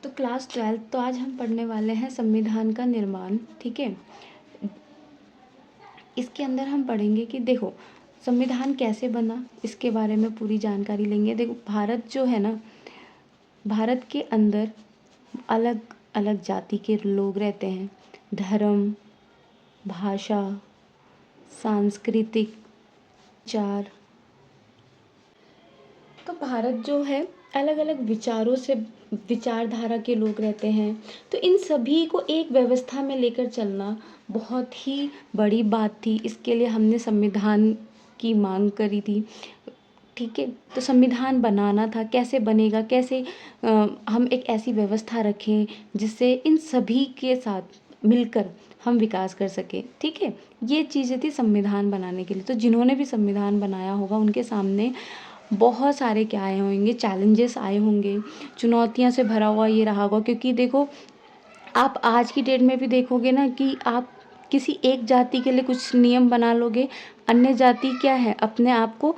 तो क्लास 12 तो आज हम पढ़ने वाले हैं संविधान का निर्माण। ठीक है, इसके अंदर हम पढ़ेंगे कि देखो संविधान कैसे बना, इसके बारे में पूरी जानकारी लेंगे। देखो भारत जो है ना, भारत के अंदर अलग अलग जाति के लोग रहते हैं, धर्म, भाषा, सांस्कृतिक विचार। तो भारत जो है अलग अलग विचारों से, विचारधारा के लोग रहते हैं। तो इन सभी को एक व्यवस्था में लेकर चलना बहुत ही बड़ी बात थी। इसके लिए हमने संविधान की मांग करी थी। ठीक है, तो संविधान बनाना था, कैसे बनेगा, कैसे हम एक ऐसी व्यवस्था रखें जिससे इन सभी के साथ मिलकर हम विकास कर सकें। ठीक है, ये चीज़ें थी संविधान बनाने के लिए। तो जिन्होंने भी संविधान बनाया होगा उनके सामने बहुत सारे क्या आए होंगे, चैलेंजेस आए होंगे, चुनौतियाँ से भरा हुआ ये रहा होगा। क्योंकि देखो आप आज की डेट में भी देखोगे ना कि आप किसी एक जाति के लिए कुछ नियम बना लोगे, अन्य जाति क्या है अपने आप को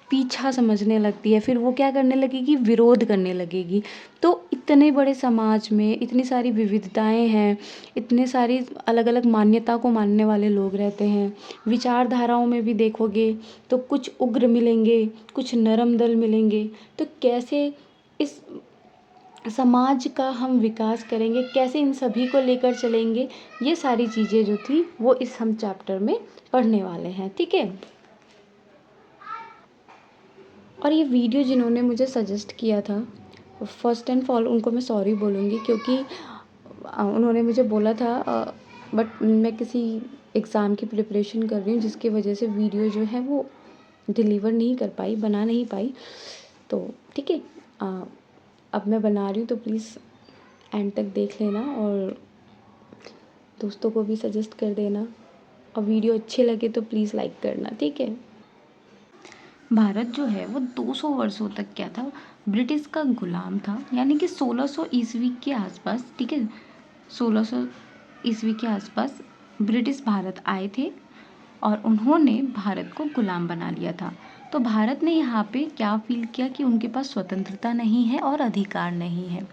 पीछा समझने लगती है, फिर वो क्या करने लगेगी, विरोध करने लगेगी। तो इतने बड़े समाज में इतनी सारी विविधताएं हैं, इतने सारी अलग अलग मान्यता को मानने वाले लोग रहते हैं। विचारधाराओं में भी देखोगे तो कुछ उग्र मिलेंगे, कुछ नरम दल मिलेंगे। तो कैसे इस समाज का हम विकास करेंगे, कैसे इन सभी को लेकर चलेंगे, ये सारी चीज़ें जो थी वो इस हम चैप्टर में पढ़ने वाले हैं। ठीक है, और ये वीडियो जिन्होंने मुझे सजेस्ट किया था, फर्स्ट एंड फॉल उनको मैं सॉरी बोलूँगी, क्योंकि उन्होंने मुझे बोला था बट मैं किसी एग्ज़ाम की प्रिपरेशन कर रही हूँ जिसकी वजह से वीडियो जो है वो डिलीवर नहीं कर पाई, बना नहीं पाई। तो ठीक है, अब मैं बना रही हूँ, तो प्लीज़ एंड तक देख लेना और दोस्तों को भी सजेस्ट कर देना, और वीडियो अच्छे लगे तो प्लीज़ लाइक करना। ठीक है, भारत जो है वो 200 वर्षों तक क्या था, ब्रिटिश का गुलाम था। यानी कि 1600 ईस्वी के आसपास, ठीक है, 1600 ईस्वी के आसपास ब्रिटिश भारत आए थे और उन्होंने भारत को गुलाम बना लिया था। तो भारत ने यहाँ पे क्या फील किया कि उनके पास स्वतंत्रता नहीं है और अधिकार नहीं है,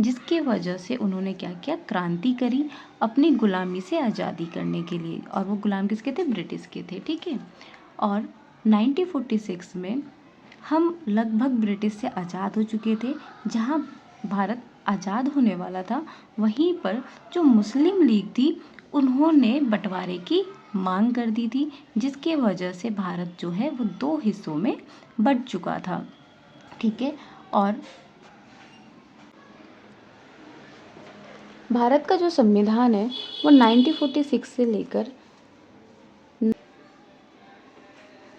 जिसके वजह से उन्होंने क्या किया, क्रांति करी अपनी गुलामी से आज़ादी करने के लिए। और वो गुलाम किसके थे, ब्रिटिश के थे। ठीक है, और 1946 में हम लगभग ब्रिटिश से आज़ाद हो चुके थे। जहाँ भारत आज़ाद होने वाला था वहीं पर जो मुस्लिम लीग थी उन्होंने बंटवारे की मांग कर दी थी, जिसके वजह से भारत जो है वो 2 हिस्सों में बंट चुका था। ठीक है, और भारत का जो संविधान है वो 1946 से लेकर,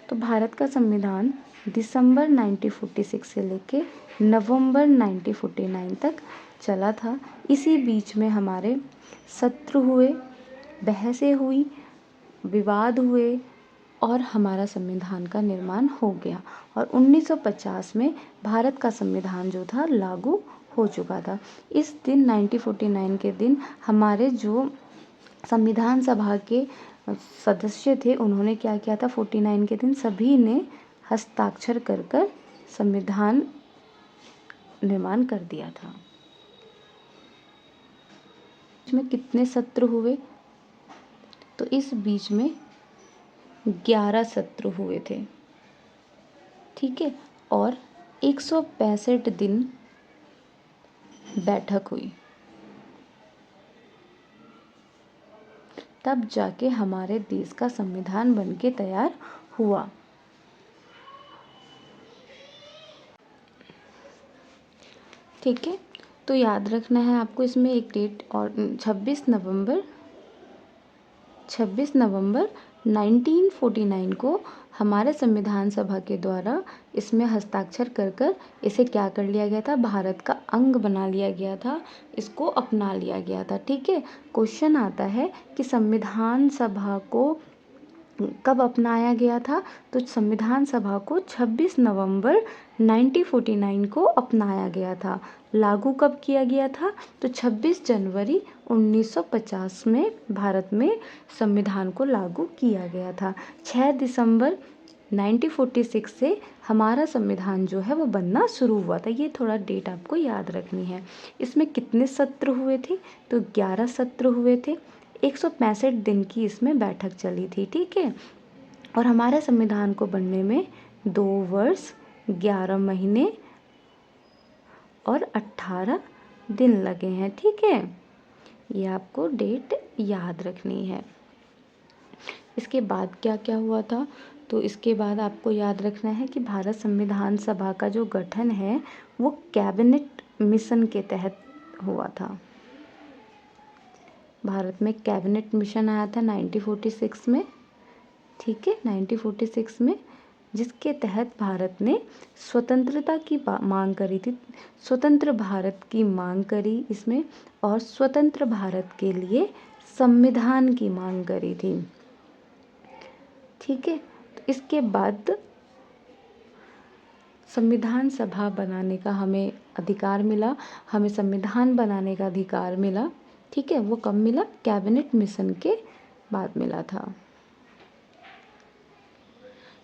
तो भारत का संविधान दिसंबर 1946 से लेके नवंबर 1949 तक चला था। इसी बीच में हमारे सत्र हुए, बहसें हुई, विवाद हुए और हमारा संविधान का निर्माण हो गया। और 1950 में भारत का संविधान जो था लागू हो चुका था। इस दिन 1949 के दिन हमारे जो संविधान सभा के सदस्य थे उन्होंने क्या किया था, 49 के दिन सभी ने हस्ताक्षर कर कर संविधान निर्माण कर दिया था। इसमें कितने सत्र हुए, तो इस बीच में 11 सत्र हुए थे। ठीक है, और 165 दिन बैठक हुई, तब जाके हमारे देश का संविधान बनके तैयार हुआ। ठीक है, तो याद रखना है आपको इसमें एक डेट, और 26 नवंबर 1949 को हमारे संविधान सभा के द्वारा इसमें हस्ताक्षर कर कर इसे क्या कर लिया गया था, भारत का अंग बना लिया गया था, इसको अपना लिया गया था। ठीक है, क्वेश्चन आता है कि संविधान सभा को कब अपनाया गया था, तो संविधान सभा को 26 नवंबर 1949 को अपनाया गया था। लागू कब किया गया था, तो 26 जनवरी 1950 में भारत में संविधान को लागू किया गया था। 6 दिसंबर 1946 से हमारा संविधान जो है वो बनना शुरू हुआ था। ये थोड़ा डेट आपको याद रखनी है। इसमें कितने सत्र हुए थे? तो 11 सत्र हुए थे। 165 दिन की इसमें बैठक चली थी, ठीक है। और हमारे संविधान को बनने में 2 वर्ष 11 महीने और 18 दिन लगे हैं, ठीक है। ये आपको डेट याद रखनी है। इसके बाद क्या क्या हुआ था? तो इसके बाद आपको याद रखना है कि भारत संविधान सभा का जो गठन है वो कैबिनेट मिशन के तहत हुआ था। भारत में कैबिनेट मिशन आया था 1946 में, ठीक है, 1946 में, जिसके तहत भारत ने स्वतंत्रता की मांग करी थी, स्वतंत्र भारत की मांग करी इसमें, और स्वतंत्र भारत के लिए संविधान की मांग करी थी, ठीक है। तो इसके बाद संविधान सभा बनाने का हमें अधिकार मिला, हमें संविधान बनाने का अधिकार मिला, ठीक है। वो कब मिला? कैबिनेट मिशन के बाद मिला था।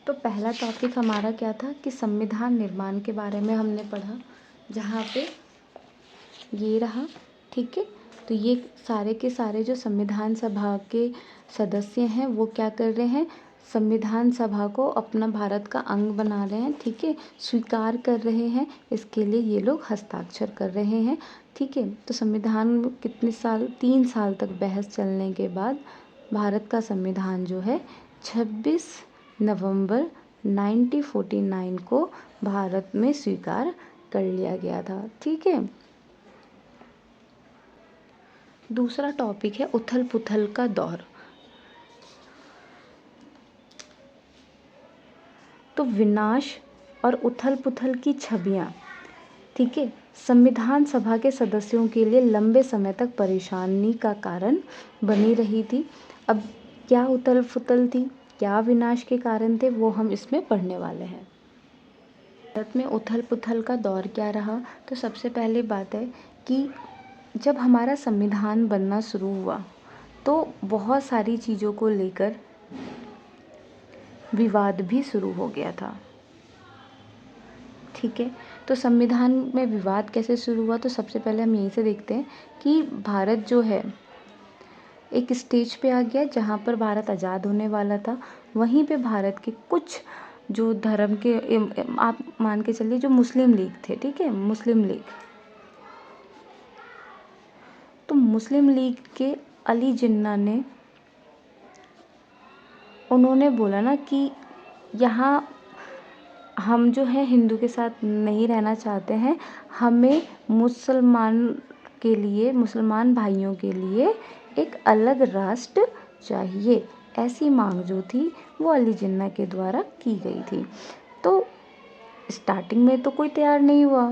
तो पहला टॉपिक हमारा क्या था कि संविधान निर्माण के बारे में हमने पढ़ा, जहाँ पे ये रहा, ठीक है। तो ये सारे के सारे जो संविधान सभा के सदस्य हैं वो क्या कर रहे हैं? संविधान सभा को अपना भारत का अंग बना रहे हैं, ठीक है, स्वीकार कर रहे हैं। इसके लिए ये लोग हस्ताक्षर कर रहे हैं, ठीक है। तो संविधान कितने साल? 3 साल तक बहस चलने के बाद भारत का संविधान जो है 26 नवंबर 1949 को भारत में स्वीकार कर लिया गया था, ठीक है। दूसरा टॉपिक है उथल पुथल का दौर। तो विनाश और उथल पुथल की छवियां, ठीक है, संविधान सभा के सदस्यों के लिए लंबे समय तक परेशानी का कारण बनी रही थी। अब क्या उथल पुथल थी, क्या विनाश के कारण थे, वो हम इसमें पढ़ने वाले हैं। भारत में उथल पुथल का दौर क्या रहा? तो सबसे पहली बात है कि जब हमारा संविधान बनना शुरू हुआ तो बहुत सारी चीज़ों को लेकर विवाद भी शुरू हो गया था, ठीक है। तो संविधान में विवाद कैसे शुरू हुआ? तो सबसे पहले हम यहीं से देखते हैं कि भारत जो है एक स्टेज पे आ गया जहाँ पर भारत आज़ाद होने वाला था। वहीं पे भारत के कुछ जो धर्म के आप मान के चलिए जो मुस्लिम लीग थे, ठीक है, मुस्लिम लीग, तो मुस्लिम लीग के अली जिन्ना ने उन्होंने बोला ना कि यहाँ हम जो है हिंदू के साथ नहीं रहना चाहते हैं, हमें मुसलमान भाइयों के लिए एक अलग राष्ट्र चाहिए। ऐसी मांग जो थी वो अली जिन्ना के द्वारा की गई थी। तो स्टार्टिंग में तो कोई तैयार नहीं हुआ,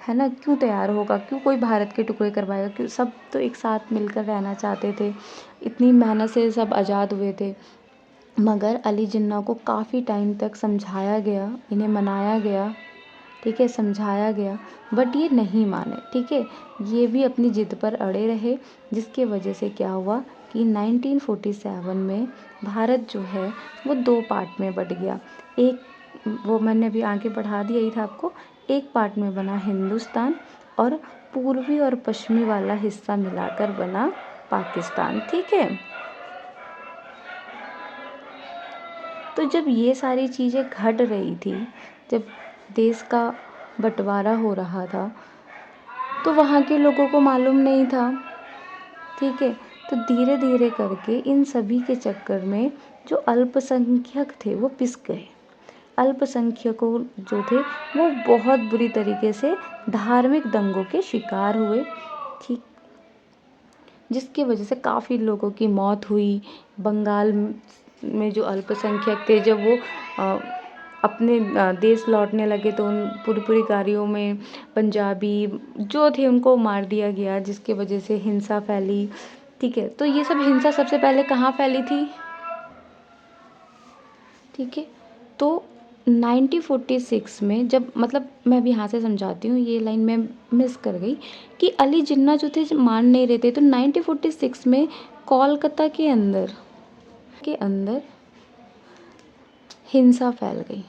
है ना, क्यों तैयार होगा, क्यों कोई भारत के टुकड़े करवाएगा, क्यों, सब तो एक साथ मिलकर रहना चाहते थे, इतनी मेहनत से सब आज़ाद हुए थे। मगर अली जिन्ना को काफ़ी टाइम तक समझाया गया, इन्हें मनाया गया, ठीक है, समझाया गया, बट ये नहीं माने, ठीक है, ये भी अपनी ज़िद पर अड़े रहे, जिसके वजह से क्या हुआ कि 1947 में भारत जो है वो 2 पार्ट में बट गया। एक, वो मैंने अभी आगे बढ़ा दिया ही था आपको, एक पार्ट में बना हिंदुस्तान और पूर्वी और पश्चिमी वाला हिस्सा मिलाकर बना पाकिस्तान, ठीक है। तो जब ये सारी चीज़ें घट रही थी, जब देश का बंटवारा हो रहा था, तो वहाँ के लोगों को मालूम नहीं था, ठीक है। तो धीरे धीरे करके इन सभी के चक्कर में जो अल्पसंख्यक थे वो पिस गए। अल्पसंख्यकों जो थे वो बहुत बुरी तरीके से धार्मिक दंगों के शिकार हुए, ठीक, जिसकी वजह से काफ़ी लोगों की मौत हुई। बंगाल में जो अल्पसंख्यक थे जब वो अपने देश लौटने लगे तो उन पूरी गाड़ियों में पंजाबी जो थे उनको मार दिया गया, जिसके वजह से हिंसा फैली, ठीक है। तो ये सब हिंसा सबसे पहले कहाँ फैली थी, ठीक है। तो 1946 में जब, मतलब मैं भी यहाँ से समझाती हूँ, ये लाइन मैं मिस कर गई कि अली जिन्ना जो थे मान नहीं रहे थे। तो 1946 में कोलकाता के अंदर हिंसा फैल गई।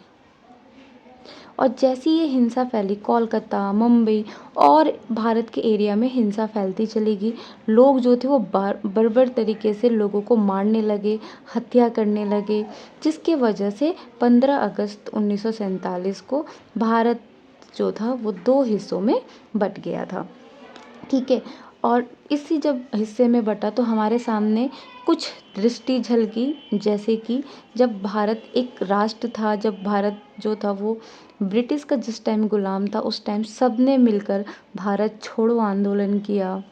और जैसी ये हिंसा फैली, कोलकाता, मुंबई और भारत के एरिया में हिंसा फैलती चली गई। लोग जो थे वो बर्बर तरीके से लोगों को मारने लगे, हत्या करने लगे, जिसके वजह से 15 अगस्त 1947 को भारत जो था वो 2 हिस्सों में बँट गया था। ठीक है। और इसी जब हिस्से में बटा तो हमारे सामने कुछ दृष्टि झलकी, जैसे कि जब भारत एक राष्ट्र था, जब भारत जो था वो ब्रिटिश का जिस टाइम गुलाम था, उस टाइम सबने मिलकर भारत छोड़ो आंदोलन किया।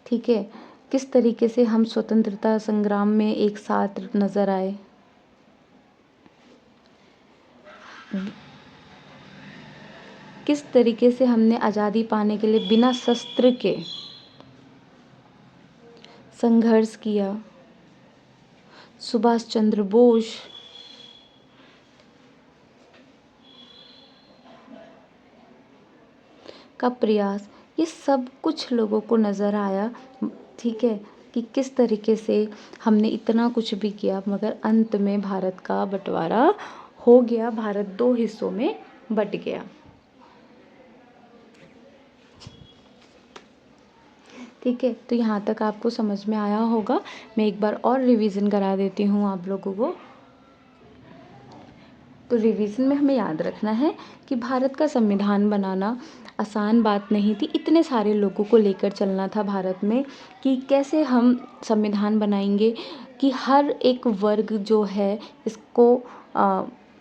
ठीक है। किस तरीके से हम स्वतंत्रता संग्राम में एक साथ नज़र आए। किस तरीके से हमने आज़ादी पाने के लिए बिना शस्त्र के संघर्ष किया। सुभाष चंद्र बोस का प्रयास, ये सब कुछ लोगों को नज़र आया। ठीक है, कि किस तरीके से हमने इतना कुछ भी किया मगर अंत में भारत का बंटवारा हो गया, भारत 2 हिस्सों में बँट गया। ठीक है, तो यहाँ तक आपको समझ में आया होगा। मैं एक बार और रिवीजन करा देती हूँ आप लोगों को। तो रिवीजन में हमें याद रखना है कि भारत का संविधान बनाना आसान बात नहीं थी। इतने सारे लोगों को लेकर चलना था भारत में कि कैसे हम संविधान बनाएंगे कि हर एक वर्ग जो है इसको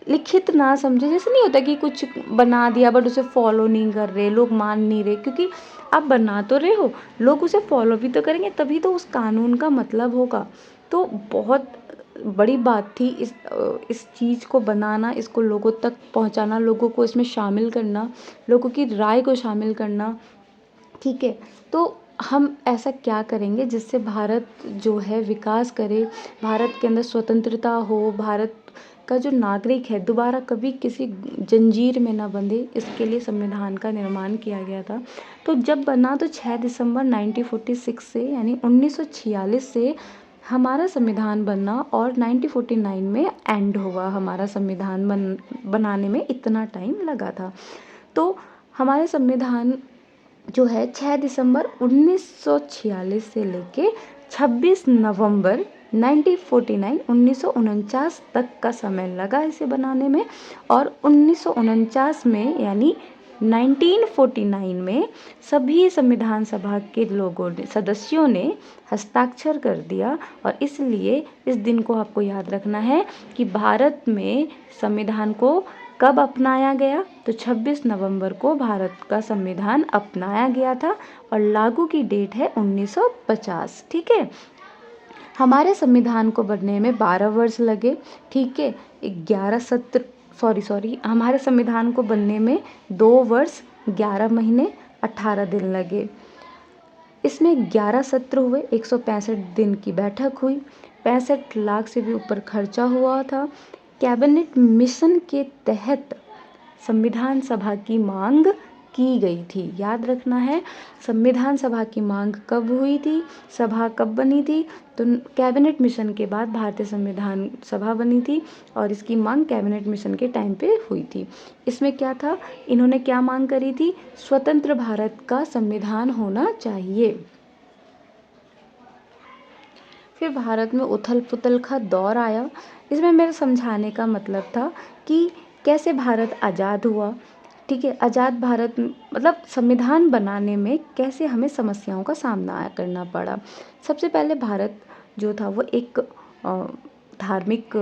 लिखित ना समझे। जैसे नहीं होता कि कुछ बना दिया बट उसे फॉलो नहीं कर रहे, लोग मान नहीं रहे, क्योंकि आप बना तो रहे हो, लोग उसे फॉलो भी तो करेंगे, तभी तो उस कानून का मतलब होगा। तो बहुत बड़ी बात थी इस चीज़ को बनाना, इसको लोगों तक पहुंचाना, लोगों को इसमें शामिल करना, लोगों की राय को शामिल करना। ठीक है, तो हम ऐसा क्या करेंगे जिससे भारत जो है विकास करे, भारत के अंदर स्वतंत्रता हो, भारत का जो नागरिक है दोबारा कभी किसी जंजीर में ना बंधे, इसके लिए संविधान का निर्माण किया गया था। तो जब बना तो 6 दिसंबर 1946 से यानी 1946 से हमारा संविधान बनना और 1949 में एंड हुआ। हमारा संविधान बनाने में इतना टाइम लगा था। तो हमारे संविधान जो है 6 दिसंबर 1946 से लेके 26 नवंबर 1949 तक का समय लगा इसे बनाने में। और 1949 में यानी 1949 में सभी संविधान सभा के लोगों ने, सदस्यों ने हस्ताक्षर कर दिया। और इसलिए इस दिन को आपको याद रखना है कि भारत में संविधान को कब अपनाया गया, तो 26 नवंबर को भारत का संविधान अपनाया गया था और लागू की डेट है 1950। ठीक है, हमारे संविधान को बनने में 12 वर्ष लगे। ठीक है, 11 सत्र हमारे संविधान को बनने में 2 वर्ष 11 महीने 18 दिन लगे। इसमें 11 सत्र हुए, 165 दिन की बैठक हुई, 65 लाख से भी ऊपर खर्चा हुआ था। कैबिनेट मिशन के तहत संविधान सभा की मांग की गई थी। याद रखना है, संविधान सभा की मांग कब हुई थी, सभा कब बनी थी, तो कैबिनेट मिशन के बाद भारतीय संविधान सभा बनी थी और इसकी मांग कैबिनेट मिशन के टाइम पे हुई थी। इसमें क्या था, इन्होंने क्या मांग करी थी, स्वतंत्र भारत का संविधान होना चाहिए। फिर भारत में उथल पुथल का दौर आया। इसमें मेरे समझाने का मतलब था कि कैसे भारत आज़ाद हुआ। ठीक है, आज़ाद भारत मतलब संविधान बनाने में कैसे हमें समस्याओं का सामना करना पड़ा। सबसे पहले भारत जो था वो एक धार्मिक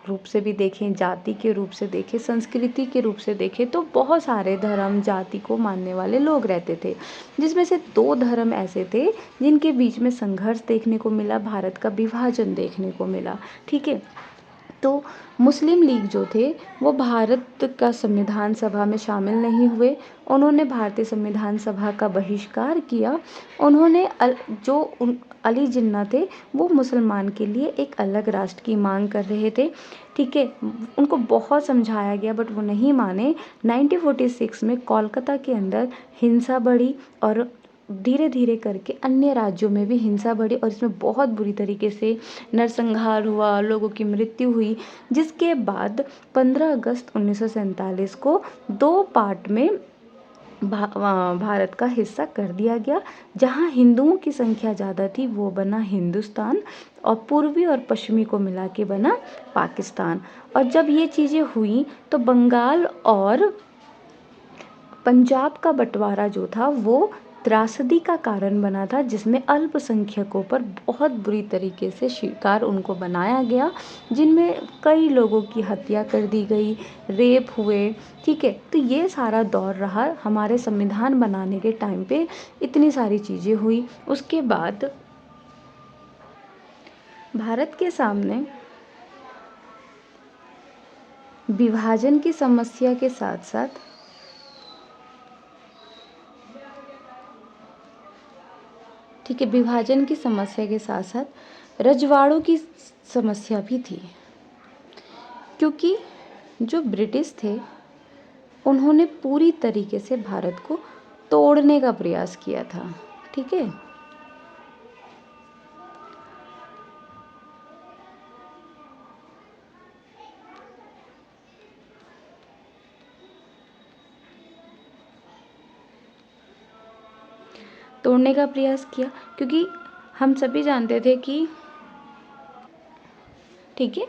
रूप से भी देखें, जाति के रूप से देखें, संस्कृति के रूप से देखें तो बहुत सारे धर्म जाति को मानने वाले लोग रहते थे, जिसमें से 2 धर्म ऐसे थे जिनके बीच में संघर्ष देखने को मिला, भारत का विभाजन देखने को मिला। ठीक है, तो मुस्लिम लीग जो थे वो भारत का संविधान सभा में शामिल नहीं हुए। उन्होंने भारतीय संविधान सभा का बहिष्कार किया। उन्होंने अली जिन्ना थे वो मुसलमान के लिए एक अलग राष्ट्र की मांग कर रहे थे। ठीक है, उनको बहुत समझाया गया बट वो नहीं माने। 1946 में कोलकाता के अंदर हिंसा बढ़ी और धीरे धीरे करके अन्य राज्यों में भी हिंसा बढ़ी और इसमें बहुत बुरी तरीके से नरसंहार हुआ, लोगों की मृत्यु हुई, जिसके बाद 15 अगस्त 1947 को 2 पार्ट में भारत का हिस्सा कर दिया गया। जहाँ हिंदुओं की संख्या ज़्यादा थी वो बना हिंदुस्तान, और पूर्वी और पश्चिमी को मिला के बना पाकिस्तान। और जब ये चीज़ें हुई तो बंगाल और पंजाब का बंटवारा जो था वो त्रासदी का कारण बना था, जिसमें अल्पसंख्यकों पर बहुत बुरी तरीके से शिकार उनको बनाया गया, जिनमें कई लोगों की हत्या कर दी गई, रेप हुए। ठीक है, तो ये सारा दौर रहा हमारे संविधान बनाने के टाइम पे, इतनी सारी चीज़ें हुई। उसके बाद भारत के सामने विभाजन की समस्या के साथ साथ ठीक है, विभाजन की समस्या के साथ साथ रजवाड़ों की समस्या भी थी, क्योंकि जो ब्रिटिश थे उन्होंने पूरी तरीके से भारत को तोड़ने का प्रयास किया था। ठीक है, तोड़ने का प्रयास किया, क्योंकि हम सभी जानते थे कि ठीक है,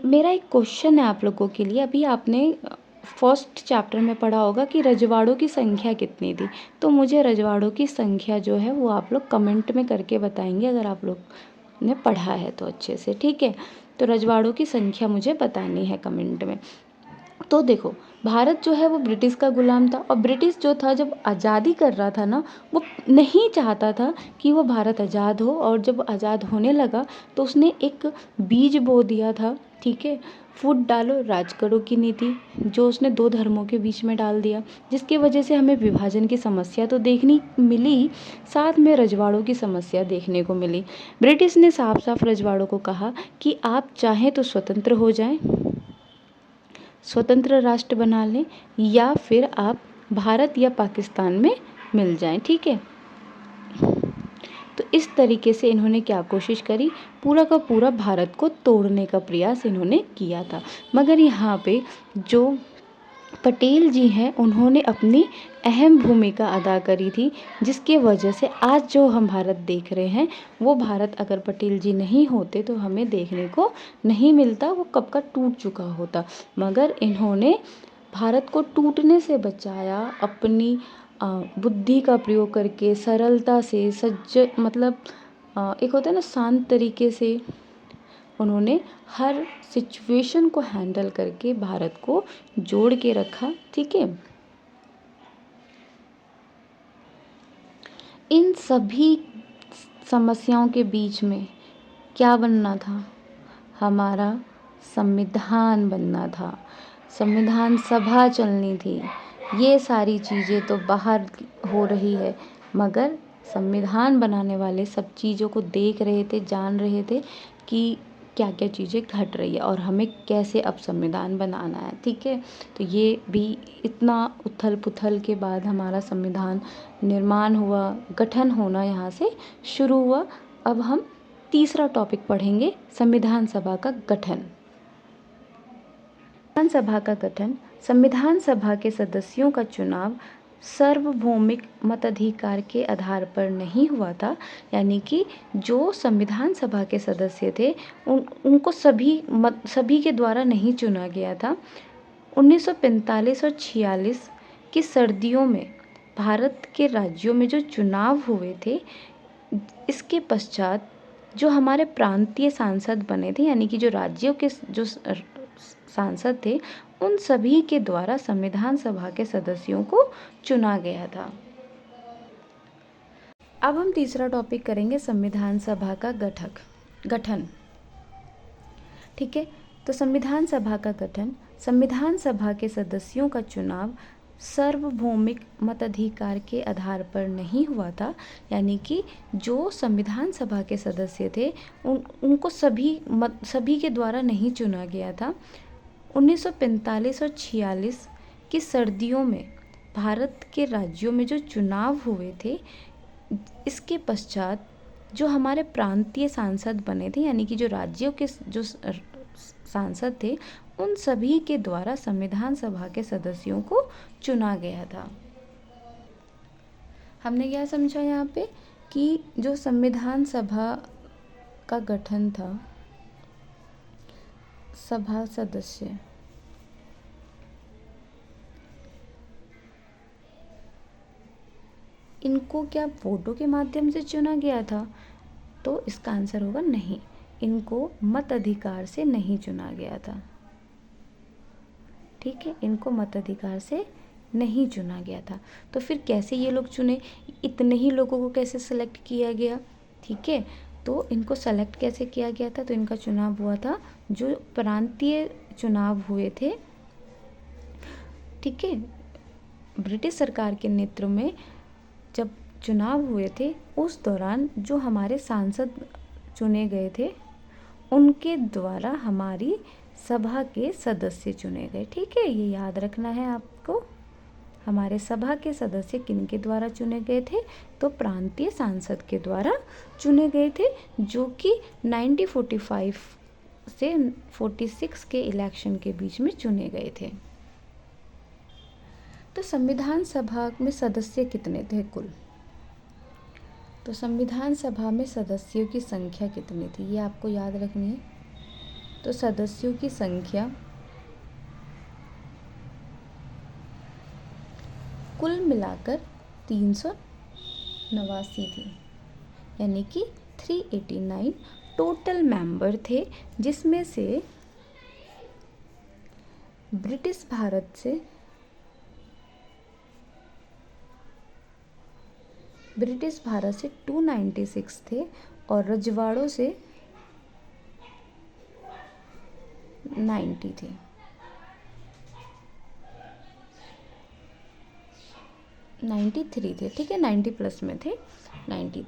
मेरा एक क्वेश्चन है आप लोगों के लिए। अभी आपने फर्स्ट चैप्टर में पढ़ा होगा कि रजवाड़ों की संख्या कितनी थी, तो मुझे रजवाड़ों की संख्या जो है वो आप लोग कमेंट में करके बताएंगे, अगर आप लोग ने पढ़ा है तो अच्छे से। ठीक है, तो रजवाड़ों की संख्या मुझे बतानी है कमेंट में। तो देखो, भारत जो है वो ब्रिटिश का गुलाम था, और ब्रिटिश जो था जब आज़ादी कर रहा था ना, वो नहीं चाहता था कि वो भारत आज़ाद हो, और जब आज़ाद होने लगा तो उसने एक बीज बो दिया था। ठीक है, फूट डालो राज करो की नीति, जो उसने 2 धर्मों के बीच में डाल दिया, जिसकी वजह से हमें विभाजन की समस्या तो देखने मिली, साथ में रजवाड़ों की समस्या देखने को मिली। ब्रिटिश ने साफ साफ रजवाड़ों को कहा कि आप चाहें तो स्वतंत्र हो जाएं, स्वतंत्र राष्ट्र बना लें, या फिर आप भारत या पाकिस्तान में मिल जाएं। ठीक है, तो इस तरीके से इन्होंने क्या कोशिश करी, पूरा का पूरा भारत को तोड़ने का प्रयास इन्होंने किया था। मगर यहाँ पे जो पटेल जी हैं उन्होंने अपनी अहम भूमिका अदा करी थी, जिसके वजह से आज जो हम भारत देख रहे हैं वो भारत अगर पटेल जी नहीं होते तो हमें देखने को नहीं मिलता, वो कब का टूट चुका होता। मगर इन्होंने भारत को टूटने से बचाया, अपनी बुद्धि का प्रयोग करके, सरलता से, एक होता है ना शांत तरीके से, उन्होंने हर सिचुएशन को हैंडल करके भारत को जोड़ के रखा। ठीक है, इन सभी समस्याओं के बीच में क्या बनना था, हमारा संविधान बनना था, संविधान सभा चलनी थी। ये सारी चीज़ें तो बाहर हो रही है, मगर संविधान बनाने वाले सब चीज़ों को देख रहे थे, जान रहे थे कि क्या क्या चीज़ें घट रही है और हमें कैसे अब संविधान बनाना है। ठीक है, तो ये भी इतना उथल पुथल के बाद हमारा संविधान निर्माण हुआ, गठन होना यहाँ से शुरू हुआ। अब हम तीसरा टॉपिक पढ़ेंगे, संविधान सभा का गठन। संविधान सभा का गठन, संविधान सभा के सदस्यों का चुनाव सार्वभौमिक मताधिकार के आधार पर नहीं हुआ था, यानी कि जो संविधान सभा के सदस्य थे उनको सभी के द्वारा नहीं चुना गया था। 1945 और 46 की सर्दियों में भारत के राज्यों में जो चुनाव हुए थे, इसके पश्चात जो हमारे प्रांतीय सांसद बने थे, यानी कि जो राज्यों के जो सांसद थे, उन सभी के द्वारा संविधान सभा के सदस्यों को चुना गया था। अब हम तीसरा टॉपिक करेंगे, संविधान सभा का गठन। ठीक है, तो संविधान सभा का गठन, संविधान सभा के सदस्यों का चुनाव सार्वभौमिक मताधिकार के आधार पर नहीं हुआ था, यानी कि जो संविधान सभा के सदस्य थे उनको सभी के द्वारा नहीं चुना गया था। 1945 और 46 की सर्दियों में भारत के राज्यों में जो चुनाव हुए थे, इसके पश्चात जो हमारे प्रांतीय सांसद बने थे, यानी कि जो राज्यों के जो सांसद थे, उन सभी के द्वारा संविधान सभा के सदस्यों को चुना गया था। हमने क्या समझा यहाँ पे कि जो संविधान सभा का गठन था, सभा सदस्य इनको क्या वोटों के माध्यम से चुना गया था? तो इसका आंसर होगा नहीं, इनको मत अधिकार से नहीं चुना गया था। ठीक है, इनको मताधिकार से नहीं चुना गया था। तो फिर कैसे ये लोग चुने? इतने ही लोगों को कैसे सेलेक्ट किया गया? ठीक है, तो इनको सेलेक्ट कैसे किया गया था? तो इनका चुनाव हुआ था, जो प्रांतीय चुनाव हुए थे, ठीक है, ब्रिटिश सरकार के नेतृत्व में जब चुनाव हुए थे, उस दौरान जो हमारे सांसद चुने गए थे, उनके द्वारा हमारी सभा के सदस्य चुने गए। ठीक है, ये याद रखना है आपको। हमारे सभा के सदस्य किनके द्वारा चुने गए थे? तो प्रांतीय सांसद के द्वारा चुने गए थे, जो कि 1945 से 46 के इलेक्शन के बीच में चुने गए थे। तो संविधान सभा में सदस्य कितने थे कुल? तो संविधान सभा में सदस्यों की संख्या कितनी थी, ये आपको याद रखनी है। तो सदस्यों की संख्या कुल मिलाकर 389 थी, यानी कि 389 टोटल मेंबर थे, जिसमें से ब्रिटिश भारत से 296 थे और रजवाड़ों से 90 थे। नाइन्टी थ्री थे, ठीक है, 90 प्लस में थे 90।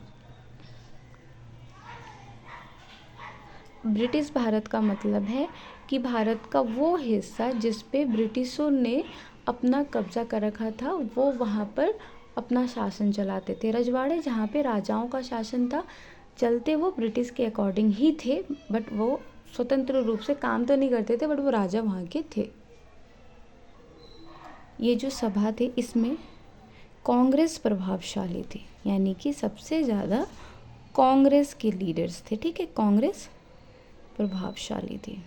ब्रिटिश भारत का मतलब है कि भारत का वो हिस्सा जिस पे ब्रिटिशों ने अपना कब्जा कर रखा था, वो वहाँ पर अपना शासन चलाते थे। रजवाड़े जहाँ पे राजाओं का शासन था, चलते वो ब्रिटिश के अकॉर्डिंग ही थे, बट वो स्वतंत्र रूप से काम तो नहीं करते थे, बट वो राजा वहाँ के थे। ये जो सभा थी, इसमें कांग्रेस प्रभावशाली थी, यानी कि सबसे ज़्यादा कांग्रेस के लीडर्स थे। ठीक है, कांग्रेस प्रभावशाली थी।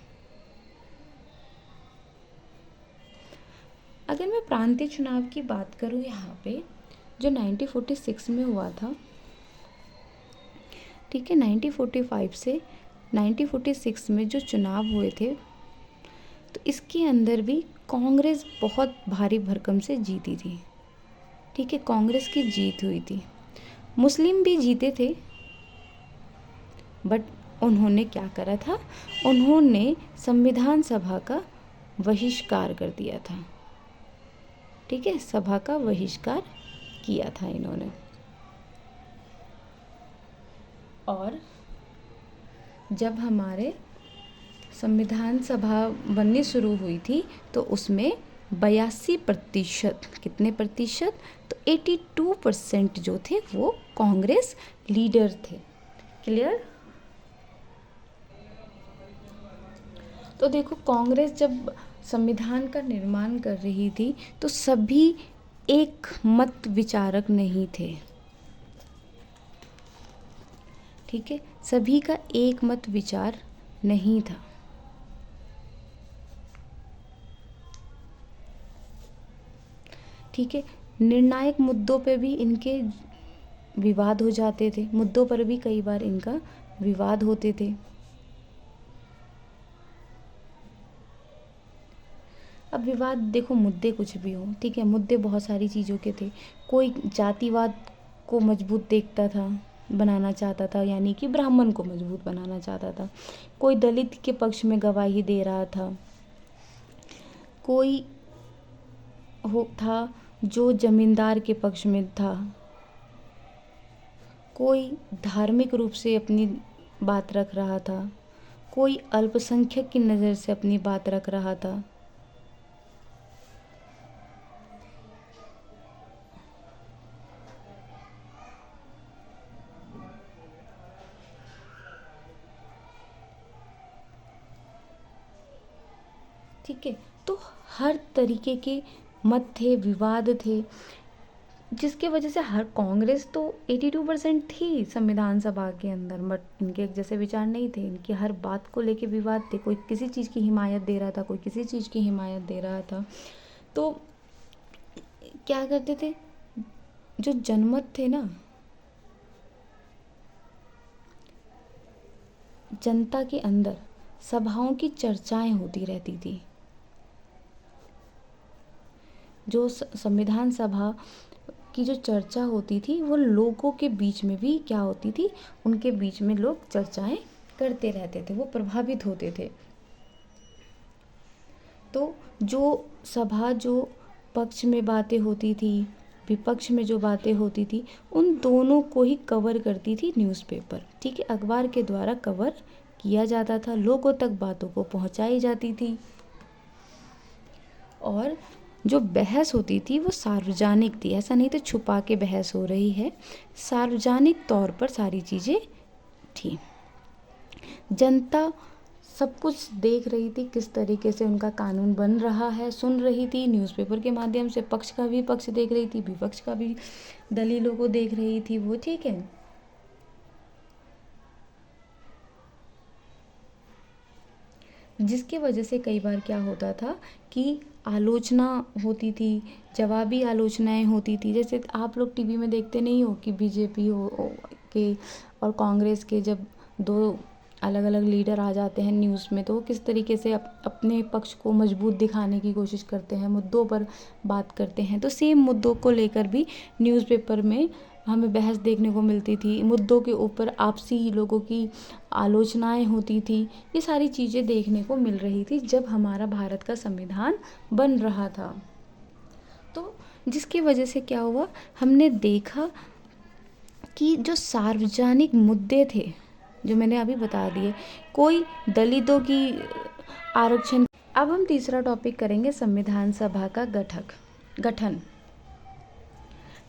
अगर मैं प्रांतीय चुनाव की बात करूँ, यहाँ पे जो 1946 में हुआ था, ठीक है, 1945 से 1946 में जो चुनाव हुए थे, तो इसके अंदर भी कांग्रेस बहुत भारी भरकम से जीती थी। ठीक है, कांग्रेस की जीत हुई थी। मुस्लिम भी जीते थे, बट उन्होंने क्या करा था? उन्होंने संविधान सभा का बहिष्कार कर दिया था। ठीक है, सभा का बहिष्कार किया था इन्होंने। और जब हमारे संविधान सभा बननी शुरू हुई थी, तो उसमें 82%, कितने प्रतिशत? तो 82% जो थे वो कांग्रेस लीडर थे। क्लियर? तो देखो, कांग्रेस जब संविधान का निर्माण कर रही थी, तो सभी एक मत विचारक नहीं थे। ठीक है, सभी का एक मत विचार नहीं था। ठीक है, निर्णायक मुद्दों पे भी इनके विवाद हो जाते थे, मुद्दों पर भी कई बार इनका विवाद होते थे। अब विवाद देखो, मुद्दे कुछ भी हो, ठीक है, मुद्दे बहुत सारी चीज़ों के थे। कोई जातिवाद को मजबूत देखता था, बनाना चाहता था, यानी कि ब्राह्मण को मजबूत बनाना चाहता था। कोई दलित के पक्ष में गवाही दे रहा था, कोई हो था जो जमींदार के पक्ष में था, कोई धार्मिक रूप से अपनी बात रख रहा था, कोई अल्पसंख्यक की नज़र से अपनी बात रख रहा था। ठीक है। तो हर तरीके के मत थे, विवाद थे, जिसके वजह से हर कांग्रेस तो 82% थी संविधान सभा के अंदर, बट इनके एक जैसे विचार नहीं थे। इनकी हर बात को लेके विवाद थे, कोई किसी चीज़ की हिमायत दे रहा था, कोई किसी चीज़ की हिमायत दे रहा था। तो क्या करते थे, जो जनमत थे ना, जनता के अंदर सभाओं की चर्चाएं होती रहती थी। जो संविधान सभा की जो चर्चा होती थी वो लोगों के बीच में भी क्या होती थी, उनके बीच में लोग चर्चाएं करते रहते थे, वो प्रभावित होते थे। तो जो सभा, जो पक्ष में बातें होती थी, विपक्ष में जो बातें होती थी, उन दोनों को ही कवर करती थी न्यूज़पेपर, ठीक है। अखबार के द्वारा कवर किया जाता था, लोगों तक बातों को पहुंचाई जाती थी। और जो बहस होती थी वो सार्वजनिक थी, ऐसा नहीं था छुपा के बहस हो रही है, सार्वजनिक तौर पर सारी चीज़ें थी। जनता सब कुछ देख रही थी, किस तरीके से उनका कानून बन रहा है, सुन रही थी न्यूज़पेपर के माध्यम से। पक्ष का भी पक्ष देख रही थी, विपक्ष का भी दलीलों को देख रही थी वो, ठीक है। जिसकी वजह से कई बार क्या होता था कि आलोचना होती थी, जवाबी आलोचनाएं होती थी। जैसे आप लोग टीवी में देखते नहीं हो कि बीजेपी के और कांग्रेस के जब दो अलग अलग लीडर आ जाते हैं न्यूज़ में, तो वो किस तरीके से अपने पक्ष को मजबूत दिखाने की कोशिश करते हैं, मुद्दों पर बात करते हैं। तो सेम मुद्दों को लेकर भी न्यूज़पेपर में हमें बहस देखने को मिलती थी, मुद्दों के ऊपर आपसी लोगों की आलोचनाएं होती थी। ये सारी चीज़ें देखने को मिल रही थी जब हमारा भारत का संविधान बन रहा था। तो जिसकी वजह से क्या हुआ, हमने देखा कि जो सार्वजनिक मुद्दे थे, जो मैंने अभी बता दिए, कोई दलितों की आरक्षण। अब हम तीसरा टॉपिक करेंगे संविधान सभा का गठन,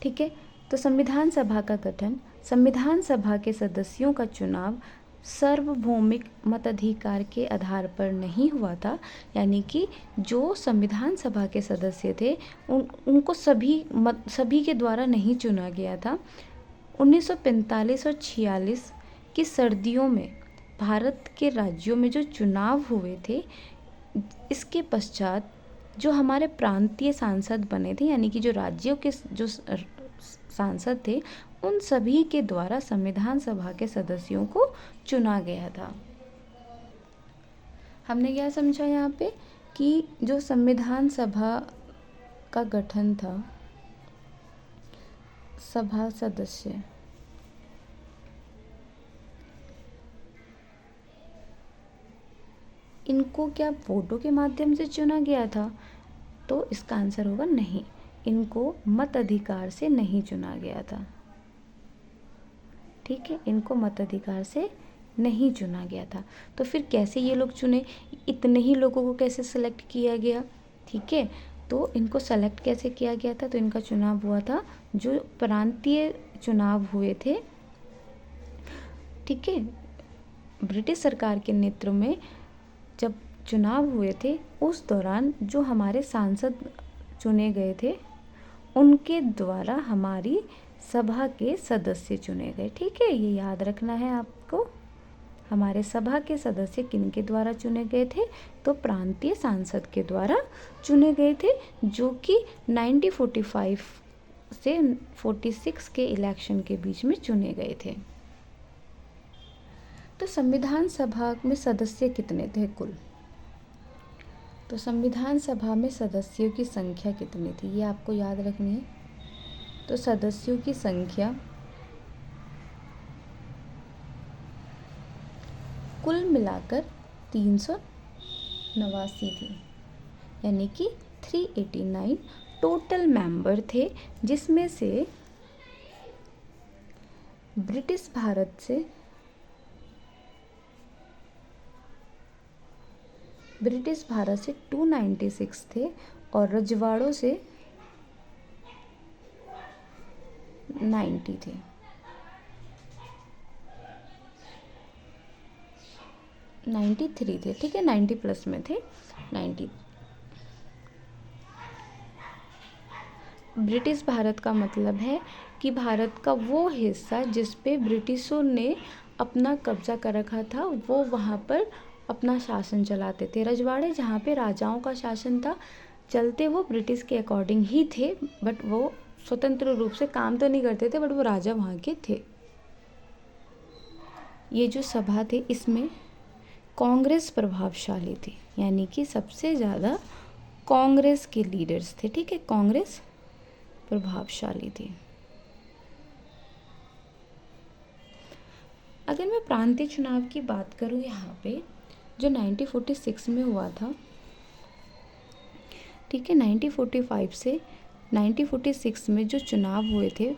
ठीक है। तो संविधान सभा का गठन, संविधान सभा के सदस्यों का चुनाव सार्वभौमिक मताधिकार के आधार पर नहीं हुआ था, यानी कि जो संविधान सभा के सदस्य थे उनको सभी के द्वारा नहीं चुना गया था। 1945 और 46 की सर्दियों में भारत के राज्यों में जो चुनाव हुए थे, इसके पश्चात जो हमारे प्रांतीय सांसद बने थे, यानी कि जो राज्यों के जो सांसद थे, उन सभी के द्वारा संविधान सभा के सदस्यों को चुना गया था। हमने क्या समझा यहाँ पे कि जो संविधान सभा का गठन था, सभा सदस्य इनको क्या वोटों के माध्यम से चुना गया था, तो इसका आंसर होगा नहीं, इनको मत अधिकार से नहीं चुना गया था, ठीक है। इनको मताधिकार से नहीं चुना गया था। तो फिर कैसे ये लोग चुने, इतने ही लोगों को कैसे सेलेक्ट किया गया, ठीक है। तो इनको सेलेक्ट कैसे किया गया था, तो इनका चुनाव हुआ था जो प्रांतीय चुनाव हुए थे, ठीक है। ब्रिटिश सरकार के नेतृत्व में जब चुनाव हुए थे, उस दौरान जो हमारे सांसद चुने गए थे, उनके द्वारा हमारी सभा के सदस्य चुने गए, ठीक है। ये याद रखना है आपको, हमारे सभा के सदस्य किनके द्वारा चुने गए थे, तो प्रांतीय सांसद के द्वारा चुने गए थे, जो कि 1945 से 46 के इलेक्शन के बीच में चुने गए थे। तो संविधान सभा में सदस्य कितने थे कुल, तो संविधान सभा में सदस्यों की संख्या कितनी थी, ये आपको याद रखनी है। तो सदस्यों की संख्या कुल मिलाकर 389 थी, यानी कि 389 टोटल मेंबर थे, जिसमें से ब्रिटिश भारत से 296 थे और रजवाड़ों से 90 थे। 93 थे, ठीक है, 90 प्लस में थे 90। ब्रिटिश भारत का मतलब है कि भारत का वो हिस्सा जिस पे ब्रिटिशों ने अपना कब्जा कर रखा था, वो वहाँ पर अपना शासन चलाते थे। रजवाड़े जहाँ पे राजाओं का शासन था, चलते वो ब्रिटिश के अकॉर्डिंग ही थे, बट वो स्वतंत्र रूप से काम तो नहीं करते थे, बट वो राजा वहाँ के थे। ये जो सभा थे इसमें कांग्रेस प्रभावशाली थी, यानी कि सबसे ज़्यादा कांग्रेस के लीडर्स थे। ठीक है, कांग्रेस प्रभावशाली थी। अगर मैं प्रांतीय चुनाव की बात करूँ यहाँ पे, जो 1946 में हुआ था, ठीक है, 1945 से 1946 में जो चुनाव हुए थे,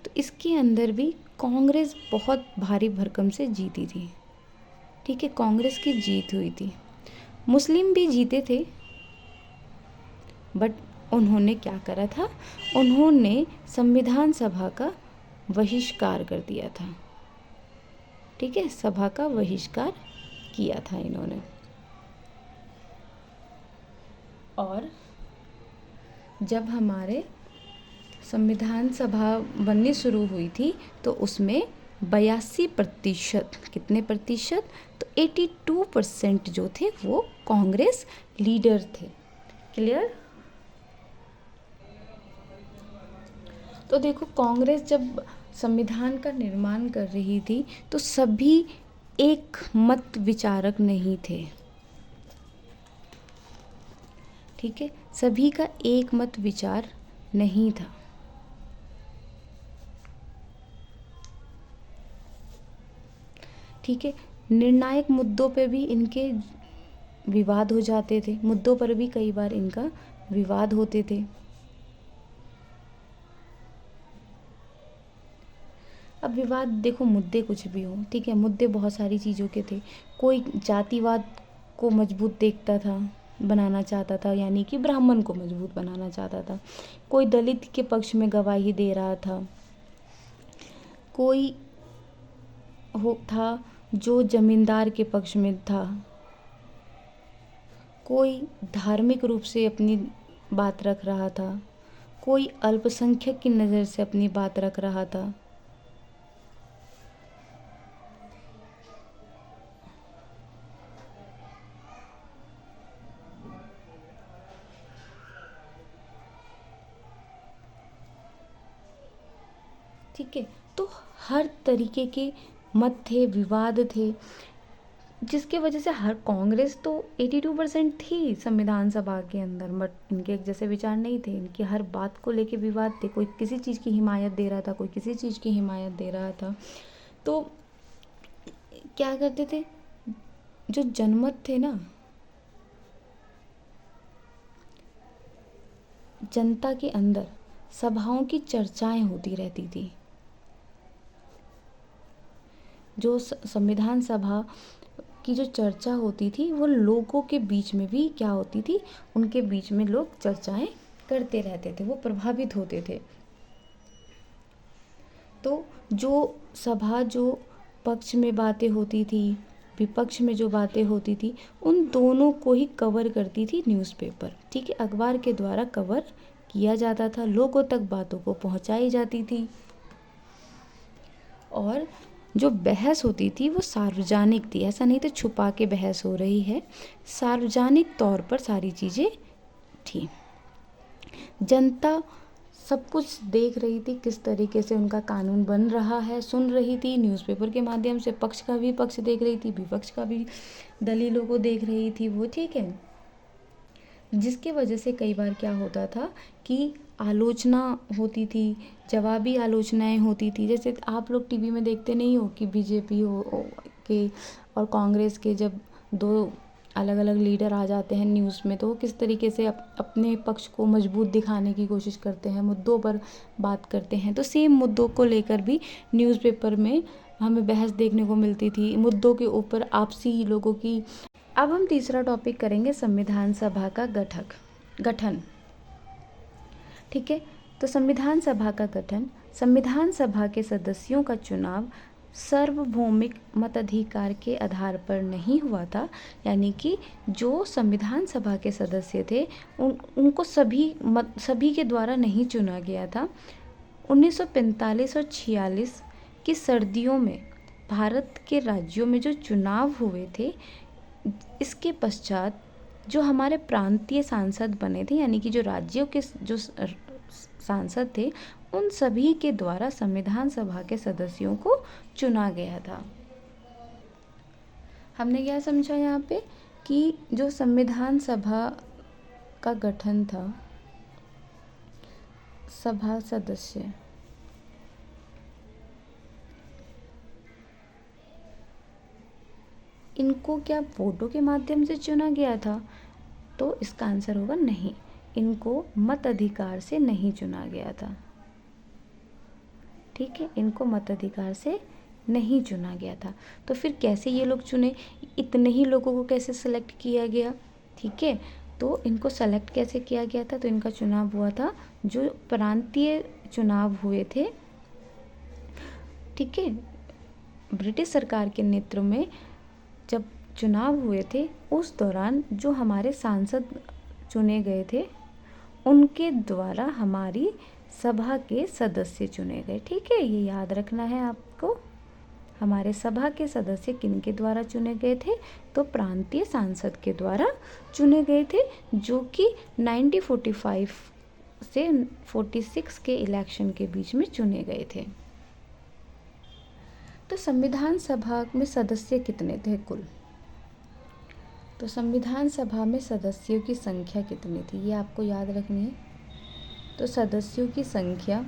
तो इसके अंदर भी कांग्रेस बहुत भारी भरकम से जीती थी। ठीक है, कांग्रेस की जीत हुई थी। मुस्लिम भी जीते थे, बट उन्होंने क्या करा था, उन्होंने संविधान सभा का बहिष्कार कर दिया था। ठीक है, सभा का बहिष्कार किया था इन्होंने। और जब हमारे संविधान सभा बननी शुरू हुई थी तो उसमें 82%, कितने प्रतिशत, तो 82% जो थे वो कांग्रेस लीडर थे। क्लियर? तो देखो, कांग्रेस जब संविधान का निर्माण कर रही थी तो सभी एक मत विचारक नहीं थे। ठीक है, सभी का एक मत विचार नहीं था। ठीक है, निर्णायक मुद्दों पे भी इनके विवाद हो जाते थे, मुद्दों पर भी कई बार इनका विवाद होते थे। अब विवाद देखो, मुद्दे कुछ भी हो, ठीक है, मुद्दे बहुत सारी चीज़ों के थे। कोई जातिवाद को मजबूत देखता था, बनाना चाहता था, यानी कि ब्राह्मण को मजबूत बनाना चाहता था। कोई दलित के पक्ष में गवाही दे रहा था, कोई हो था जो जमींदार के पक्ष में था, कोई धार्मिक रूप से अपनी बात रख रहा था, कोई अल्पसंख्यक की नज़र से अपनी बात रख रहा था। ठीक है, तो हर तरीके के मत थे, विवाद थे, जिसके वजह से हर कांग्रेस तो 82% थी संविधान सभा के अंदर, बट इनके एक जैसे विचार नहीं थे। इनकी हर बात को लेके विवाद थे, कोई किसी चीज़ की हिमायत दे रहा था, कोई किसी चीज़ की हिमायत दे रहा था। तो क्या करते थे, जो जनमत थे ना, जनता के अंदर सभाओं की चर्चाएं होती रहती थी। जो संविधान सभा की जो चर्चा होती थी वो लोगों के बीच में भी क्या होती थी, उनके बीच में लोग चर्चाएं करते रहते थे, वो प्रभावित होते थे। तो जो सभा, जो पक्ष में बातें होती थी, विपक्ष में जो बातें होती थी, उन दोनों को ही कवर करती थी न्यूज़पेपर। ठीक है, अखबार के द्वारा कवर किया जाता था, लोगों तक बातों को पहुंचाई जाती थी। और जो बहस होती थी वो सार्वजनिक थी, ऐसा नहीं था छुपा के बहस हो रही है, सार्वजनिक तौर पर सारी चीज़ें थी। जनता सब कुछ देख रही थी, किस तरीके से उनका कानून बन रहा है, सुन रही थी न्यूज़पेपर के माध्यम से, पक्ष का भी पक्ष देख रही थी, विपक्ष का भी दलीलों को देख रही थी वो। ठीक है, जिसकी वजह से कई बार क्या होता था कि आलोचना होती थी, जवाबी आलोचनाएं होती थी। जैसे आप लोग टीवी में देखते नहीं हो कि बीजेपी के और कांग्रेस के जब दो अलग अलग लीडर आ जाते हैं न्यूज़ में, तो वो किस तरीके से अपने पक्ष को मजबूत दिखाने की कोशिश करते हैं, मुद्दों पर बात करते हैं। तो सेम मुद्दों को लेकर भी न्यूज़पेपर में हमें बहस देखने को मिलती थी, मुद्दों के ऊपर आपसी लोगों की। अब हम तीसरा टॉपिक करेंगे, संविधान सभा का गठन। ठीक है, तो संविधान सभा का गठन, संविधान सभा के सदस्यों का चुनाव सार्वभौमिक मताधिकार के आधार पर नहीं हुआ था, यानी कि जो संविधान सभा के सदस्य थे उनको सभी के द्वारा नहीं चुना गया था। 1945 और 46 की सर्दियों में भारत के राज्यों में जो चुनाव हुए थे, इसके पश्चात जो हमारे प्रांतीय सांसद बने थे, यानी कि जो राज्यों के जो सांसद थे, उन सभी के द्वारा संविधान सभा के सदस्यों को चुना गया था। हमने क्या समझा यहाँ पे कि जो संविधान सभा का गठन था, सभा सदस्य इनको क्या वोटों के माध्यम से चुना गया था? तो इसका आंसर होगा नहीं, इनको मत अधिकार से नहीं चुना गया था। ठीक है, इनको मताधिकार से नहीं चुना गया था। तो फिर कैसे ये लोग चुने? इतने ही लोगों को कैसे सेलेक्ट किया गया? ठीक है, तो इनको सेलेक्ट कैसे किया गया था? तो इनका चुनाव हुआ था जो प्रांतीय चुनाव हुए थे। ठीक है, ब्रिटिश सरकार के नेतृत्व में जब चुनाव हुए थे, उस दौरान जो हमारे सांसद चुने गए थे, उनके द्वारा हमारी सभा के सदस्य चुने गए। ठीक है, ये याद रखना है आपको। हमारे सभा के सदस्य किनके द्वारा चुने गए थे? तो प्रांतीय सांसद के द्वारा चुने गए थे, जो कि 1945 से 46 के इलेक्शन के बीच में चुने गए थे। तो संविधान सभा में सदस्य कितने थे कुल? तो संविधान सभा में सदस्यों की संख्या कितनी थी, ये आपको याद रखनी है। तो सदस्यों की संख्या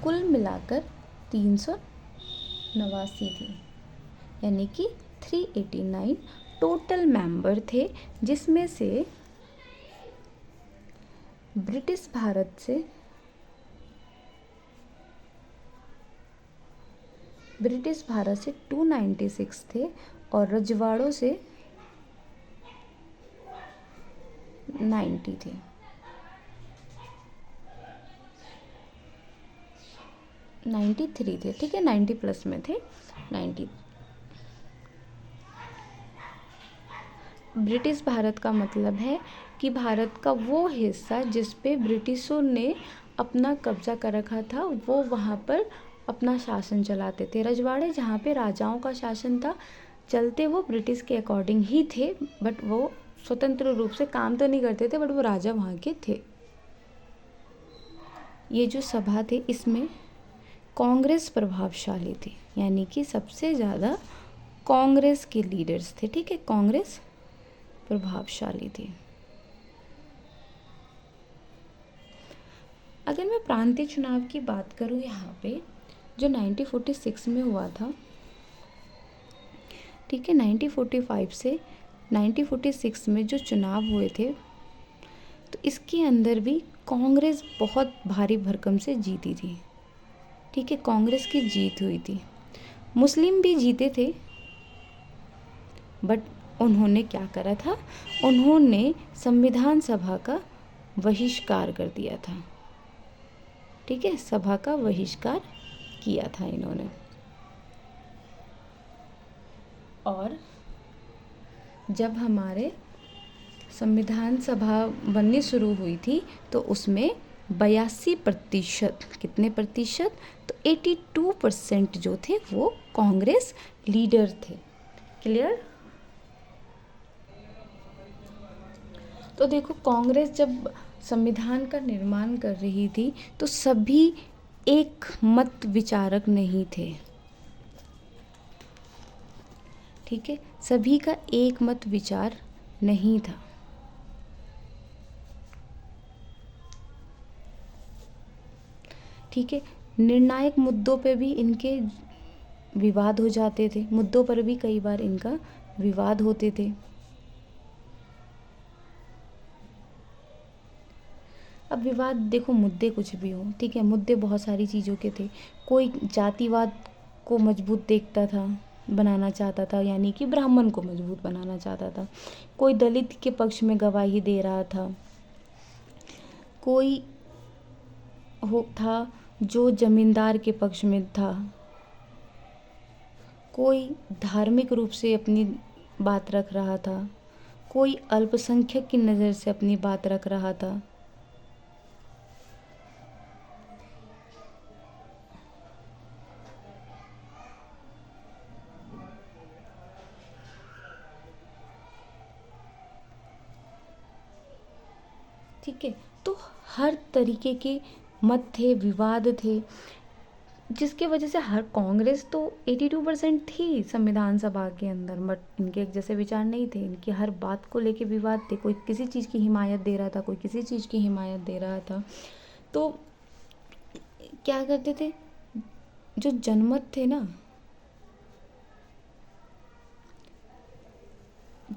कुल मिलाकर 389 थी, यानी कि 389 टोटल मेंबर थे, जिसमें से ब्रिटिश भारत से 296 थे और रजवाड़ों से 90 थे। नाइन्टी थ्री थे। ठीक है, 90 प्लस में थे 90। ब्रिटिश भारत का मतलब है कि भारत का वो हिस्सा जिस पे ब्रिटिशों ने अपना कब्जा कर रखा था, वो वहाँ पर अपना शासन चलाते थे। रजवाड़े जहाँ पे राजाओं का शासन था, चलते वो ब्रिटिश के अकॉर्डिंग ही थे, बट वो स्वतंत्र रूप से काम तो नहीं करते थे, बट वो राजा वहाँ के थे। ये जो सभा थे, इसमें कांग्रेस प्रभावशाली थी, यानी कि सबसे ज़्यादा कांग्रेस के लीडर्स थे। ठीक है, कांग्रेस प्रभावशाली थी। अगर मैं प्रांतीय चुनाव की बात करूँ, यहाँ पे जो 1946 में हुआ था, ठीक है, 1945 से 1946 में जो चुनाव हुए थे, तो इसके अंदर भी कांग्रेस बहुत भारी भरकम से जीती थी। ठीक है, कांग्रेस की जीत हुई थी। मुस्लिम भी जीते थे, बट उन्होंने क्या करा था? उन्होंने संविधान सभा का बहिष्कार कर दिया था। ठीक है, सभा का बहिष्कार किया था इन्होंने। और जब हमारे संविधान सभा बननी शुरू हुई थी, तो उसमें 82%, कितने प्रतिशत? तो 82% जो थे वो कांग्रेस लीडर थे। क्लियर? तो देखो, कांग्रेस जब संविधान का निर्माण कर रही थी, तो सभी एक मत विचारक नहीं थे। ठीक है, सभी का एक मत विचार नहीं था। ठीक है, निर्णायक मुद्दों पे भी इनके विवाद हो जाते थे, मुद्दों पर भी कई बार इनका विवाद होते थे। अब विवाद देखो, मुद्दे कुछ भी हो, ठीक है, मुद्दे बहुत सारी चीज़ों के थे। कोई जातिवाद को मजबूत देखता था, बनाना चाहता था, यानी कि ब्राह्मण को मजबूत बनाना चाहता था। कोई दलित के पक्ष में गवाही दे रहा था, कोई हो था जो जमींदार के पक्ष में था, कोई धार्मिक रूप से अपनी बात रख रहा था, कोई अल्पसंख्यक की नज़र से अपनी बात रख रहा था। ठीक है, तो हर तरीके के मत थे, विवाद थे, जिसके वजह से हर कांग्रेस तो 82% थी संविधान सभा के अंदर, बट इनके एक जैसे विचार नहीं थे। इनकी हर बात को लेके विवाद थे, कोई किसी चीज़ की हिमायत दे रहा था, कोई किसी चीज़ की हिमायत दे रहा था। तो क्या करते थे, जो जनमत थे ना,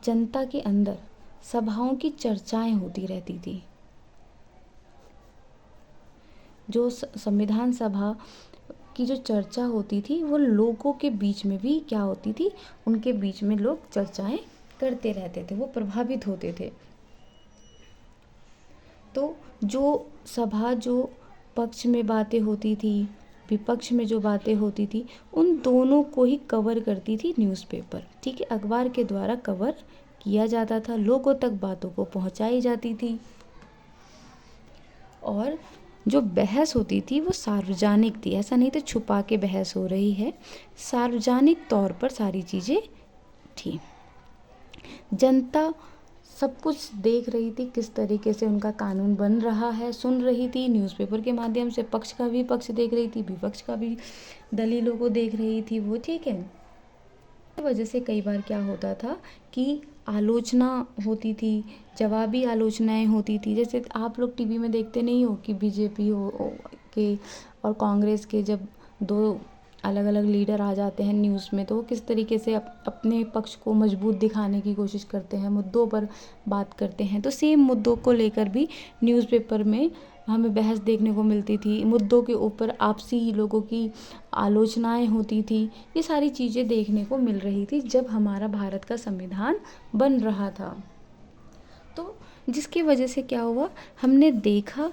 जनता के अंदर सभाओं की चर्चाएं होती रहती थी। जो संविधान सभा की जो चर्चा होती थी वो लोगों के बीच में भी क्या होती थी, उनके बीच में लोग चर्चाएं करते रहते थे, वो प्रभावित होते थे। तो जो सभा, जो पक्ष में बातें होती थी, विपक्ष में जो बातें होती थी, उन दोनों को ही कवर करती थी न्यूज़पेपर। ठीक है, अखबार के द्वारा कवर किया जाता था, लोगों तक बातों को पहुंचाई जाती थी। और जो बहस होती थी वो सार्वजनिक थी, ऐसा नहीं था छुपा के बहस हो रही है, सार्वजनिक तौर पर सारी चीज़ें थी। जनता सब कुछ देख रही थी, किस तरीके से उनका कानून बन रहा है, सुन रही थी न्यूज़पेपर के माध्यम से, पक्ष का भी पक्ष देख रही थी, विपक्ष का भी दलीलों को देख रही थी वो। ठीक है, इस वजह से कई बार क्या होता था कि आलोचना होती थी, जवाबी आलोचनाएं होती थी। जैसे आप लोग टीवी में देखते नहीं हो कि बीजेपी के और कांग्रेस के जब दो अलग अलग लीडर आ जाते हैं न्यूज़ में, तो वो किस तरीके से अपने पक्ष को मजबूत दिखाने की कोशिश करते हैं, मुद्दों पर बात करते हैं। तो सेम मुद्दों को लेकर भी न्यूज़पेपर में हमें बहस देखने को मिलती थी, मुद्दों के ऊपर आपसी ही लोगों की आलोचनाएं होती थी। ये सारी चीज़ें देखने को मिल रही थी जब हमारा भारत का संविधान बन रहा था। तो जिसकी वजह से क्या हुआ, हमने देखा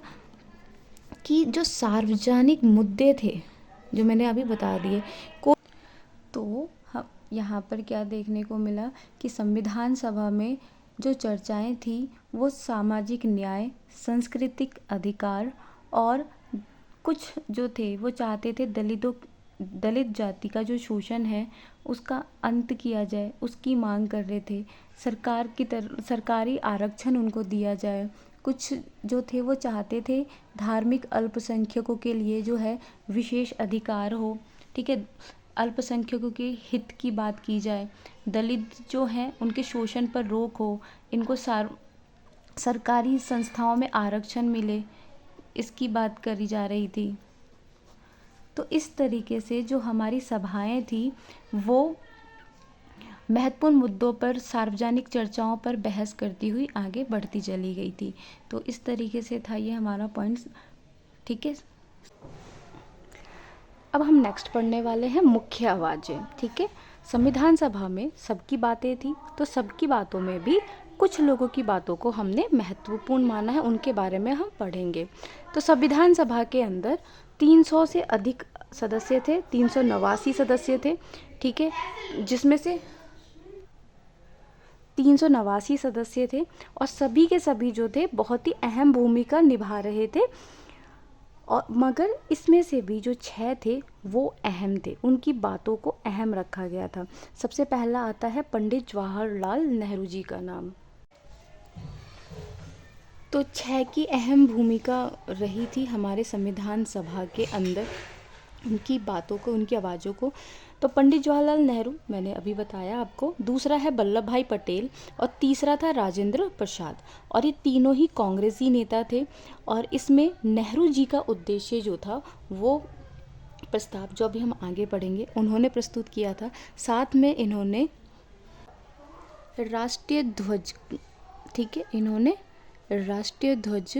कि जो सार्वजनिक मुद्दे थे, जो मैंने अभी बता दिए को, तो हम यहाँ पर क्या देखने को मिला कि संविधान सभा में जो चर्चाएं थी वो सामाजिक न्याय, सांस्कृतिक अधिकार और कुछ जो थे वो चाहते थे दलित जाति का जो शोषण है उसका अंत किया जाए, उसकी मांग कर रहे थे। सरकारी आरक्षण उनको दिया जाए। कुछ जो थे वो चाहते थे धार्मिक अल्पसंख्यकों के लिए जो है विशेष अधिकार हो। ठीक है, अल्पसंख्यकों के हित की बात की जाए, दलित जो हैं उनके शोषण पर रोक हो, इनको सरकारी संस्थाओं में आरक्षण मिले, इसकी बात करी जा रही थी। तो इस तरीके से जो हमारी सभाएं थी वो महत्वपूर्ण मुद्दों पर, सार्वजनिक चर्चाओं पर बहस करती हुई आगे बढ़ती चली गई थी। तो इस तरीके से था ये हमारा पॉइंट्स। ठीक है, अब हम नेक्स्ट पढ़ने वाले हैं मुख्य आवाज़ें। ठीक है, संविधान सभा में सबकी बातें थी, तो सबकी बातों में भी कुछ लोगों की बातों को हमने महत्वपूर्ण माना है, उनके बारे में हम पढ़ेंगे। तो संविधान सभा के अंदर 300 से अधिक सदस्य थे, 389 सदस्य थे। ठीक है, जिसमें से 389 सदस्य थे और सभी के सभी जो थे बहुत ही अहम भूमिका निभा रहे थे। और मगर इसमें से भी जो 6 थे वो अहम थे, उनकी बातों को अहम रखा गया था। सबसे पहला आता है पंडित जवाहरलाल नेहरू जी का नाम। तो 6 की अहम भूमिका रही थी हमारे संविधान सभा के अंदर, उनकी बातों को, उनकी आवाज़ों को। तो पंडित जवाहरलाल नेहरू मैंने अभी बताया आपको, दूसरा है वल्लभ भाई पटेल और तीसरा था राजेंद्र प्रसाद। और ये तीनों ही कांग्रेसी नेता थे। और इसमें नेहरू जी का उद्देश्य जो था वो प्रस्ताव जो अभी हम आगे पढ़ेंगे उन्होंने प्रस्तुत किया था। साथ में इन्होंने राष्ट्रीय ध्वज, ठीक है, इन्होंने राष्ट्रीय ध्वज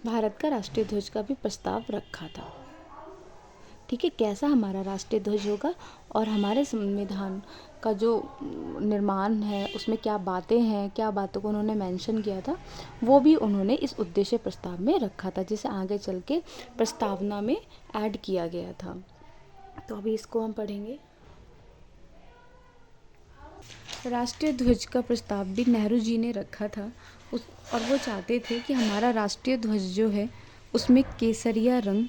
भारत का राष्ट्रीय ध्वज का भी प्रस्ताव रखा था। ठीक है, कैसा हमारा राष्ट्रीय ध्वज होगा और हमारे संविधान का जो निर्माण है उसमें क्या बातें हैं, क्या बातों को उन्होंने मेंशन किया था, वो भी उन्होंने इस उद्देश्य प्रस्ताव में रखा था, जिसे आगे चल के प्रस्तावना में ऐड किया गया था। तो अभी इसको हम पढ़ेंगे। राष्ट्रीय ध्वज का प्रस्ताव भी नेहरू जी ने रखा था और वो चाहते थे कि हमारा राष्ट्रीय ध्वज जो है उसमें केसरिया रंग,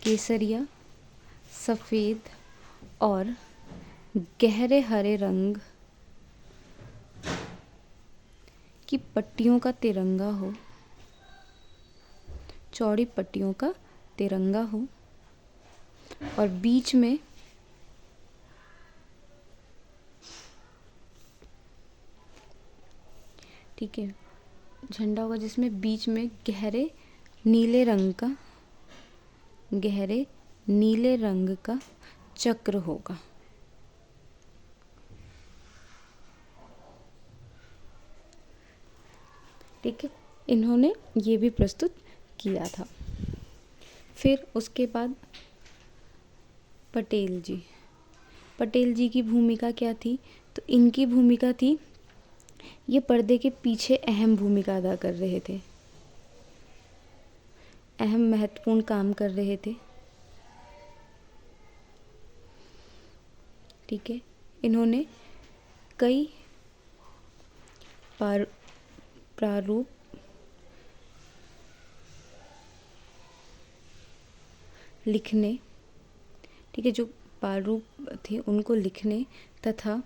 केसरिया, सफ़ेद और गहरे हरे रंग की पट्टियों का तिरंगा हो, चौड़ी पट्टियों का तिरंगा हो और बीच में ठीक है झंडा होगा जिसमें बीच में गहरे नीले रंग का चक्र होगा। ठीक है, इन्होंने ये भी प्रस्तुत किया था। फिर उसके बाद पटेल जी की भूमिका क्या थी? तो इनकी भूमिका थी, ये पर्दे के पीछे अहम भूमिका अदा कर रहे थे, अहम महत्वपूर्ण काम कर रहे थे। ठीक है, इन्होंने कई प्रारूप लिखने, ठीक है, जो प्रारूप थे उनको लिखने तथा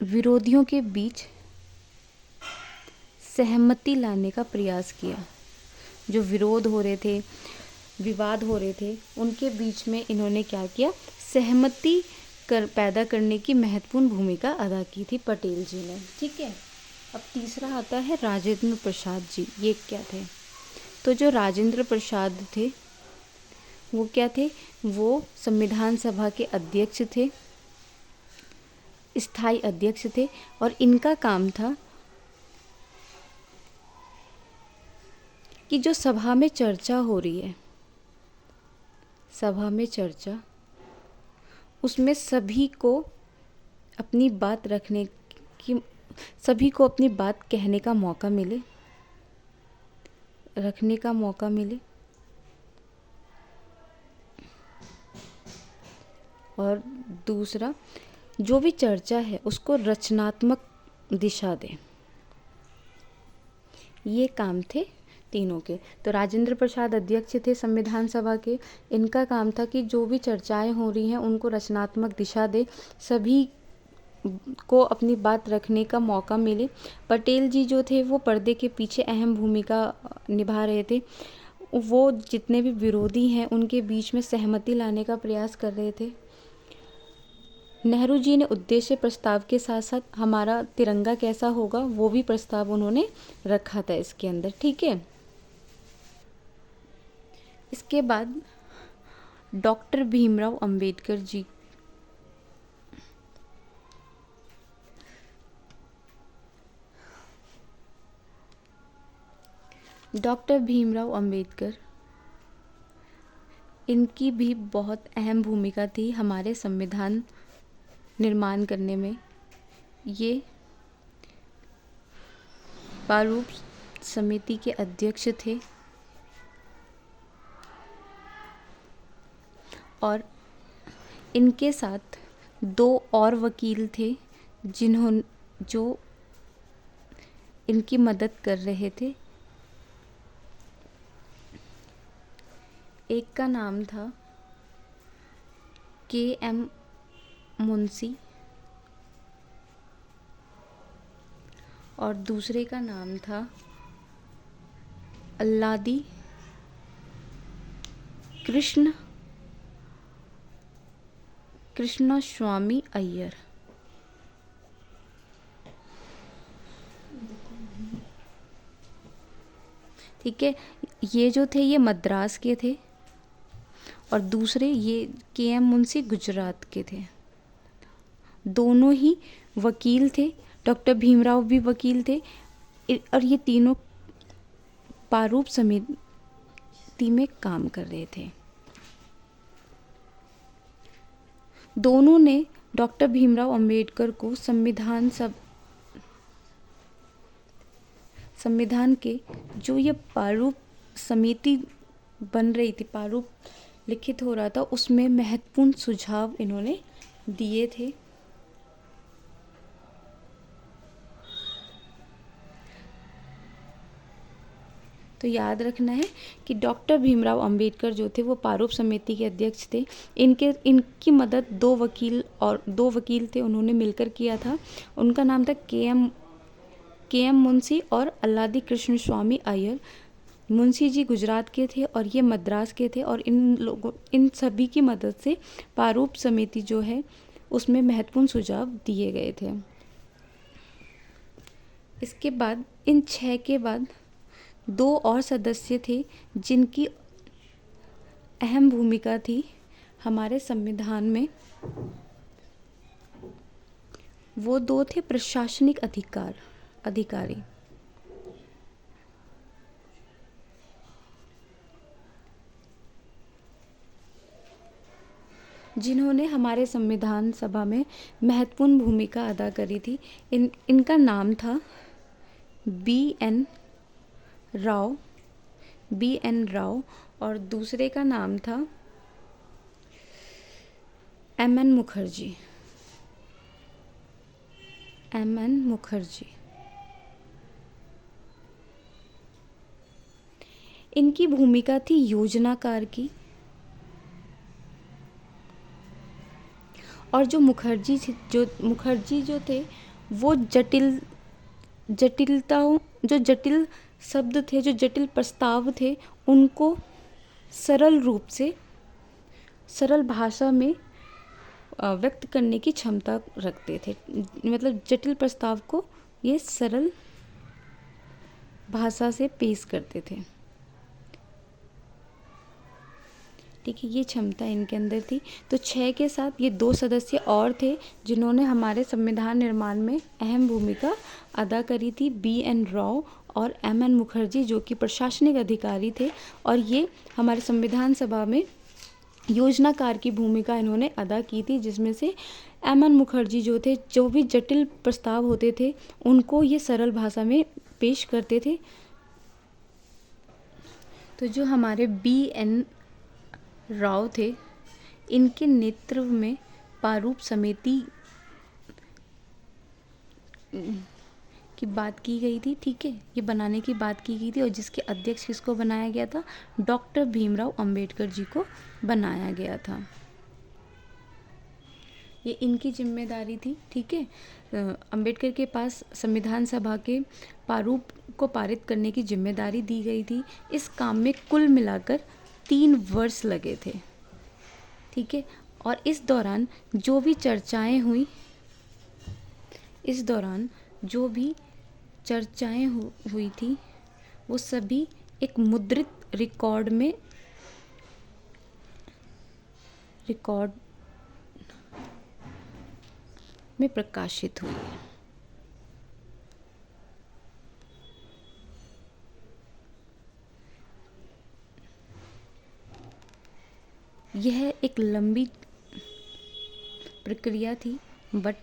विरोधियों के बीच सहमति लाने का प्रयास किया। जो विरोध हो रहे थे, विवाद हो रहे थे, उनके बीच में इन्होंने क्या किया? सहमति पैदा करने की महत्वपूर्ण भूमिका अदा की थी पटेल जी ने। ठीक है, अब तीसरा आता है राजेंद्र प्रसाद जी। ये क्या थे? तो जो राजेंद्र प्रसाद थे वो क्या थे? वो संविधान सभा के अध्यक्ष थे, स्थायी अध्यक्ष थे और इनका काम था कि जो सभा में चर्चा हो रही है, सभा में चर्चा, उसमें सभी को अपनी बात रखने की, सभी को अपनी बात कहने का मौका मिले, रखने का मौका मिले और दूसरा, जो भी चर्चा है उसको रचनात्मक दिशा दे। ये काम थे तीनों के। तो राजेंद्र प्रसाद अध्यक्ष थे संविधान सभा के, इनका काम था कि जो भी चर्चाएं हो रही हैं उनको रचनात्मक दिशा दे, सभी को अपनी बात रखने का मौका मिले। पटेल जी जो थे वो पर्दे के पीछे अहम भूमिका निभा रहे थे, वो जितने भी विरोधी हैं उनके बीच में सहमति लाने का प्रयास कर रहे थे। नेहरू जी ने उद्देश्य प्रस्ताव के साथ साथ हमारा तिरंगा कैसा होगा वो भी प्रस्ताव उन्होंने रखा था इसके अंदर। ठीक है, इसके बाद डॉक्टर भीमराव अंबेडकर जी, डॉक्टर भीमराव अंबेडकर, इनकी भी बहुत अहम भूमिका थी हमारे संविधान निर्माण करने में। ये प्रारूप समिति के अध्यक्ष थे और इनके साथ दो और वकील थे जो इनकी मदद कर रहे थे। एक का नाम था KM मुंशी और दूसरे का नाम था अल्लादी कृष्ण स्वामी अय्यर। ठीक है, ये जो थे ये मद्रास के थे और दूसरे ये KM मुंशी गुजरात के थे। दोनों ही वकील थे, डॉक्टर भीमराव भी वकील थे और ये तीनों प्रारूप समिति में काम कर रहे थे। दोनों ने डॉक्टर भीमराव अंबेडकर को संविधान के जो ये प्रारूप समिति बन रही थी, प्रारूप लिखित हो रहा था, उसमें महत्वपूर्ण सुझाव इन्होंने दिए थे। तो याद रखना है कि डॉक्टर भीमराव अंबेडकर जो थे वो प्रारूप समिति के अध्यक्ष थे। इनकी मदद दो वकील थे, उन्होंने मिलकर किया था। उनका नाम था के एम मुंशी और अल्लादी कृष्ण स्वामी अय्यर। मुंशी जी गुजरात के थे और ये मद्रास के थे, और इन सभी की मदद से प्रारूप समिति जो है उसमें महत्वपूर्ण सुझाव दिए गए थे। इसके बाद इन 6 के बाद 2 और सदस्य थे जिनकी अहम भूमिका थी हमारे संविधान में। वो 2 थे प्रशासनिक अधिकारी। जिन्होंने हमारे संविधान सभा में महत्वपूर्ण भूमिका अदा करी थी। इनका नाम था बी एन राव और दूसरे का नाम था एम एन मुखर्जी। इनकी भूमिका थी योजनाकार की, और जो मुखर्जी जो थे वो जटिल शब्द थे, जो जटिल प्रस्ताव थे, उनको सरल भाषा में व्यक्त करने की क्षमता रखते थे। मतलब जटिल प्रस्ताव को ये सरल भाषा से पेश करते थे। ठीक है, ये क्षमता इनके अंदर थी। तो 6 के साथ ये 2 सदस्य और थे जिन्होंने हमारे संविधान निर्माण में अहम भूमिका अदा करी थी, बी एन राव और एम एन मुखर्जी, जो कि प्रशासनिक अधिकारी थे। और ये हमारे संविधान सभा में योजनाकार की भूमिका इन्होंने अदा की थी, जिसमें से एम एन मुखर्जी जो थे, जो भी जटिल प्रस्ताव होते थे उनको ये सरल भाषा में पेश करते थे। तो जो हमारे बी एन राव थे, इनके नेतृत्व में प्रारूप समिति की बात की गई थी। ठीक है, ये बनाने की बात की गई थी, और जिसके अध्यक्ष किसको बनाया गया था? डॉक्टर भीमराव अंबेडकर जी को बनाया गया था। ये इनकी जिम्मेदारी थी। ठीक है, अंबेडकर के पास संविधान सभा के प्रारूप को पारित करने की जिम्मेदारी दी गई थी। इस काम में कुल मिलाकर 3 वर्ष लगे थे। ठीक है, और इस दौरान जो भी चर्चाएं हुई थी वो सभी एक मुद्रित रिकॉर्ड में प्रकाशित हुई। यह एक लंबी प्रक्रिया थी, बट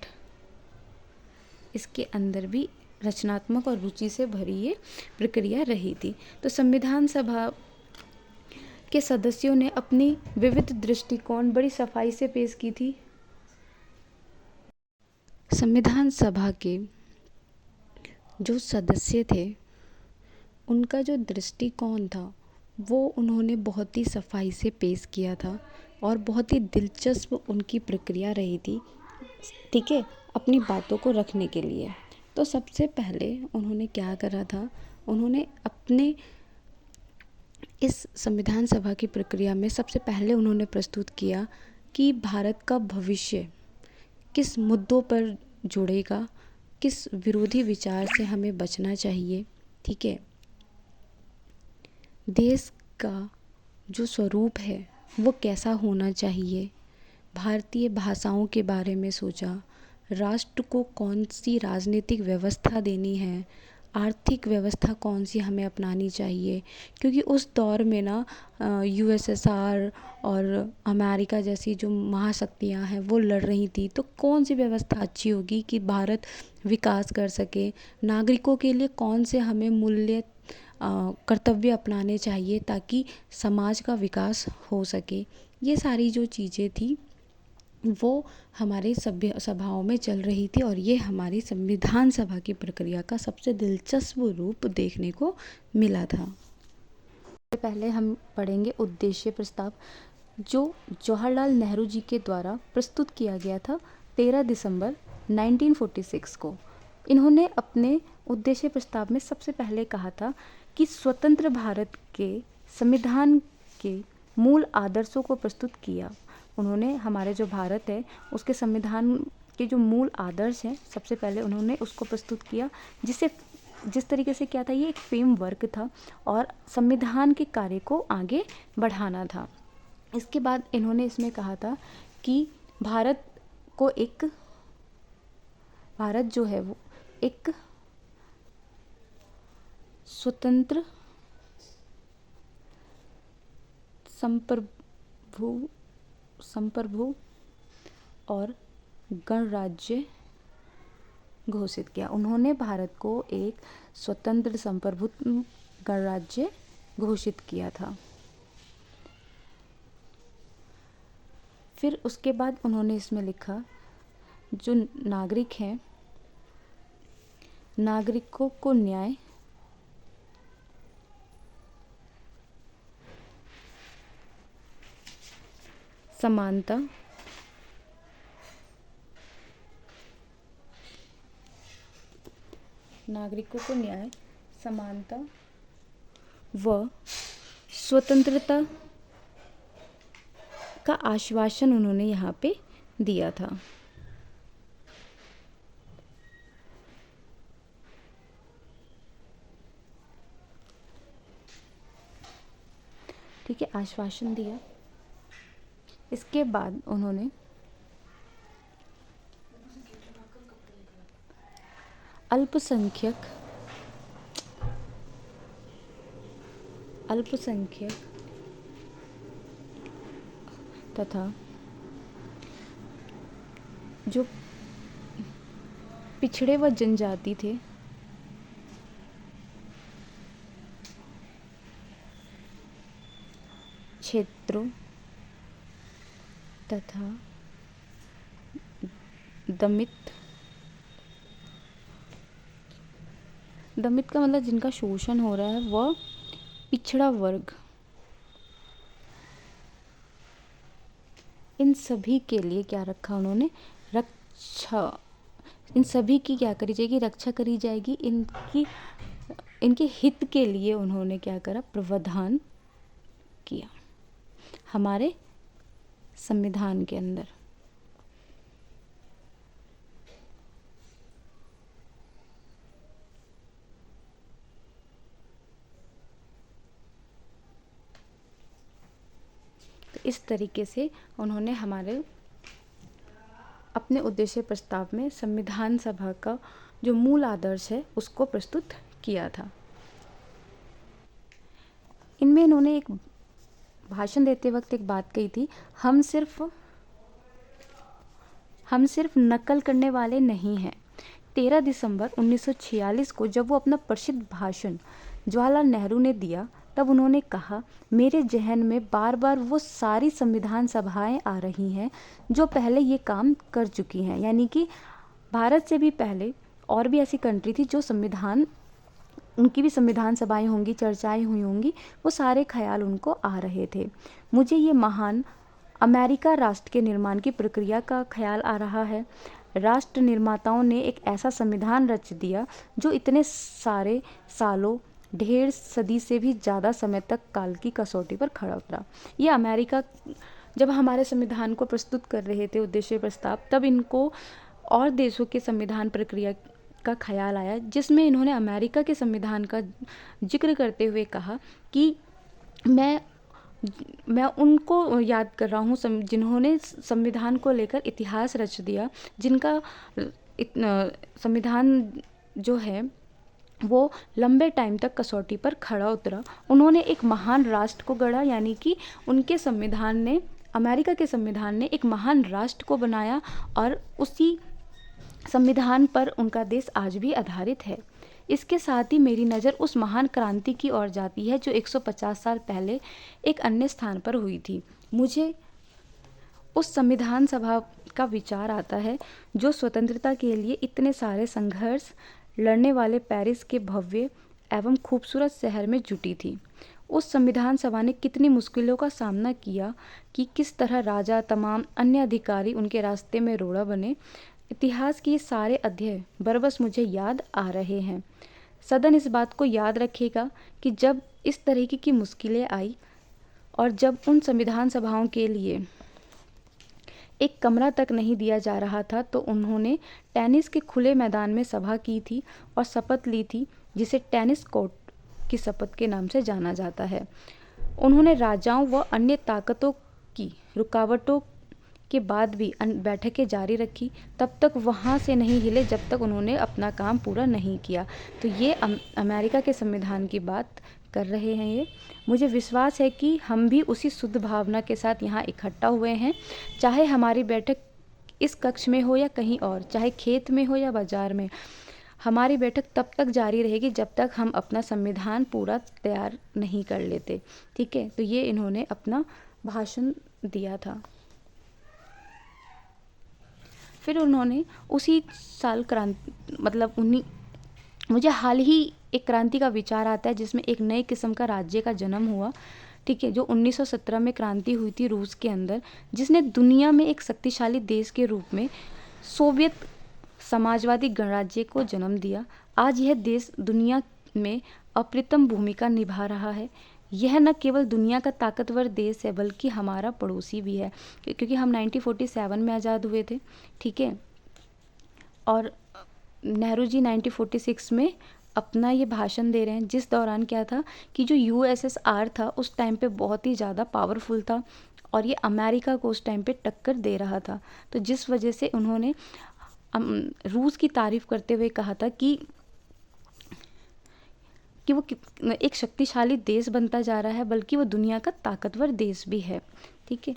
इसके अंदर भी रचनात्मक और रुचि से भरी ये प्रक्रिया रही थी। तो संविधान सभा के सदस्यों ने अपनी विविध दृष्टिकोण बड़ी सफाई से पेश की थी। संविधान सभा के जो सदस्य थे उनका जो दृष्टिकोण था वो उन्होंने बहुत ही सफाई से पेश किया था, और बहुत ही दिलचस्प उनकी प्रक्रिया रही थी। ठीक है, अपनी बातों को रखने के लिए। तो सबसे पहले उन्होंने क्या करा था? उन्होंने अपने इस संविधान सभा की प्रक्रिया में सबसे पहले उन्होंने प्रस्तुत किया कि भारत का भविष्य किस मुद्दों पर जुड़ेगा, किस विरोधी विचार से हमें बचना चाहिए। ठीक है, देश का जो स्वरूप है वो कैसा होना चाहिए, भारतीय भाषाओं के बारे में सोचा, राष्ट्र को कौन सी राजनीतिक व्यवस्था देनी है, आर्थिक व्यवस्था कौन सी हमें अपनानी चाहिए, क्योंकि उस दौर में ना यूएसएसआर और अमेरिका जैसी जो महाशक्तियाँ हैं वो लड़ रही थी। तो कौन सी व्यवस्था अच्छी होगी कि भारत विकास कर सके, नागरिकों के लिए कौन से हमें मूल्य कर्तव्य अपनाने चाहिए ताकि समाज का विकास हो सके। ये सारी जो चीज़ें थी वो हमारे सभ्य सभाओं में चल रही थी, और ये हमारी संविधान सभा की प्रक्रिया का सबसे दिलचस्प रूप देखने को मिला था। पहले हम पढ़ेंगे उद्देश्य प्रस्ताव, जो जवाहरलाल नेहरू जी के द्वारा प्रस्तुत किया गया था 13 दिसंबर 1946 को। इन्होंने अपने उद्देश्य प्रस्ताव में सबसे पहले कहा था कि स्वतंत्र भारत के संविधान के मूल आदर्शों को प्रस्तुत किया। उन्होंने हमारे जो भारत है उसके संविधान के जो मूल आदर्श हैं सबसे पहले उन्होंने उसको प्रस्तुत किया, जिस तरीके से क्या था, ये एक फ्रेमवर्क था और संविधान के कार्य को आगे बढ़ाना था। इसके बाद इन्होंने इसमें कहा था कि भारत जो है वो एक स्वतंत्र संप्रभु और गणराज्य घोषित किया। उन्होंने भारत को एक स्वतंत्र संप्रभु गणराज्य घोषित किया था। फिर उसके बाद उन्होंने इसमें लिखा, जो नागरिक हैं, नागरिकों को न्याय, समानता, नागरिकों को न्याय, समानता व स्वतंत्रता का आश्वासन उन्होंने यहाँ पे दिया था। ठीक है, आश्वासन दिया। इसके बाद उन्होंने अल्पसंख्यक तथा जो पिछड़े व जनजाति थे क्षेत्रों तथा दमित का मतलब जिनका शोषण हो रहा है, वह पिछड़ा वर्ग, इन सभी के लिए क्या रखा उन्होंने, इन सभी की क्या करी जाएगी, रक्षा करी जाएगी। इनके हित के लिए उन्होंने क्या करा, प्रावधान किया हमारे संविधान के अंदर। तो इस तरीके से उन्होंने हमारे अपने उद्देश्य प्रस्ताव में संविधान सभा का जो मूल आदर्श है उसको प्रस्तुत किया था। इनमें इन्होंने एक भाषण देते वक्त एक बात कही थी, हम सिर्फ नकल करने वाले नहीं हैं। 13 दिसंबर 1946 को जब वो अपना प्रसिद्ध भाषण जवाहरलाल नेहरू ने दिया, तब उन्होंने कहा, मेरे जहन में बार बार वो सारी संविधान सभाएं आ रही हैं जो पहले ये काम कर चुकी हैं। यानी कि भारत से भी पहले और भी ऐसी कंट्री थी जो उनकी भी संविधान सभाएं होंगी, चर्चाएं हुई होंगी, वो सारे ख्याल उनको आ रहे थे। मुझे ये महान अमेरिका राष्ट्र के निर्माण की प्रक्रिया का ख्याल आ रहा है। राष्ट्र निर्माताओं ने एक ऐसा संविधान रच दिया जो इतने सारे सालों, ढेर सदी से भी ज़्यादा समय तक काल की कसौटी पर खड़ा उतरा। ये अमेरिका जब हमारे संविधान को प्रस्तुत कर रहे थे उद्देश्य प्रस्ताव, तब इनको और देशों के संविधान प्रक्रिया का ख्याल आया, जिसमें इन्होंने अमेरिका के संविधान का जिक्र करते हुए कहा कि मैं उनको याद कर रहा हूँ जिन्होंने संविधान को लेकर इतिहास रच दिया, जिनका संविधान जो है वो लंबे टाइम तक कसौटी पर खड़ा उतरा। उन्होंने एक महान राष्ट्र को गढ़ा, यानी कि उनके संविधान ने, अमेरिका के संविधान ने एक महान राष्ट्र को बनाया और उसी संविधान पर उनका देश आज भी आधारित है। इसके साथ ही मेरी नज़र उस महान क्रांति की ओर जाती है जो 150 साल पहले एक अन्य स्थान पर हुई थी। मुझे उस संविधान सभा का विचार आता है जो स्वतंत्रता के लिए इतने सारे संघर्ष लड़ने वाले पेरिस के भव्य एवं खूबसूरत शहर में जुटी थी। उस संविधान सभा ने कितनी मुश्किलों का सामना किया कि किस तरह राजा, तमाम अन्य अधिकारी उनके रास्ते में रोड़ा बने। इतिहास के ये सारे अध्याय बरबस मुझे याद आ रहे हैं। सदन इस बात को याद रखेगा कि जब इस तरह की मुश्किलें आई और जब उन संविधान सभाओं के लिए एक कमरा तक नहीं दिया जा रहा था, तो उन्होंने टेनिस के खुले मैदान में सभा की थी और शपथ ली थी, जिसे टेनिस कोर्ट की शपथ के नाम से जाना जाता है। उन्होंने राजाओं व अन्य ताकतों की रुकावटों के बाद भी बैठकें जारी रखी, तब तक वहाँ से नहीं हिले जब तक उन्होंने अपना काम पूरा नहीं किया। तो ये अमेरिका के संविधान की बात कर रहे हैं ये। मुझे विश्वास है कि हम भी उसी शुद्ध भावना के साथ यहाँ इकट्ठा हुए हैं, चाहे हमारी बैठक इस कक्ष में हो या कहीं और, चाहे खेत में हो या बाजार में। हमारी बैठक तब तक जारी रहेगी जब तक हम अपना संविधान पूरा तैयार नहीं कर लेते। ठीक है, तो ये इन्होंने अपना भाषण दिया था। फिर उन्होंने उसी साल मुझे हाल ही एक क्रांति का विचार आता है जिसमें एक नए किस्म का राज्य का जन्म हुआ। ठीक है, जो 1917 में क्रांति हुई थी रूस के अंदर, जिसने दुनिया में एक शक्तिशाली देश के रूप में सोवियत समाजवादी गणराज्य को जन्म दिया। आज यह देश दुनिया में अप्रतिम भूमिका निभा रहा है। यह न केवल दुनिया का ताकतवर देश है बल्कि हमारा पड़ोसी भी है, क्योंकि हम 1947 में आज़ाद हुए थे। ठीक है, और नेहरू जी 1946 में अपना ये भाषण दे रहे हैं, जिस दौरान क्या था कि जो यूएसएसआर था उस टाइम पे बहुत ही ज़्यादा पावरफुल था और ये अमेरिका को उस टाइम पे टक्कर दे रहा था। तो जिस वजह से उन्होंने रूस की तारीफ़ करते हुए कहा था कि वो एक शक्तिशाली देश बनता जा रहा है, बल्कि वो दुनिया का ताकतवर देश भी है। ठीक है,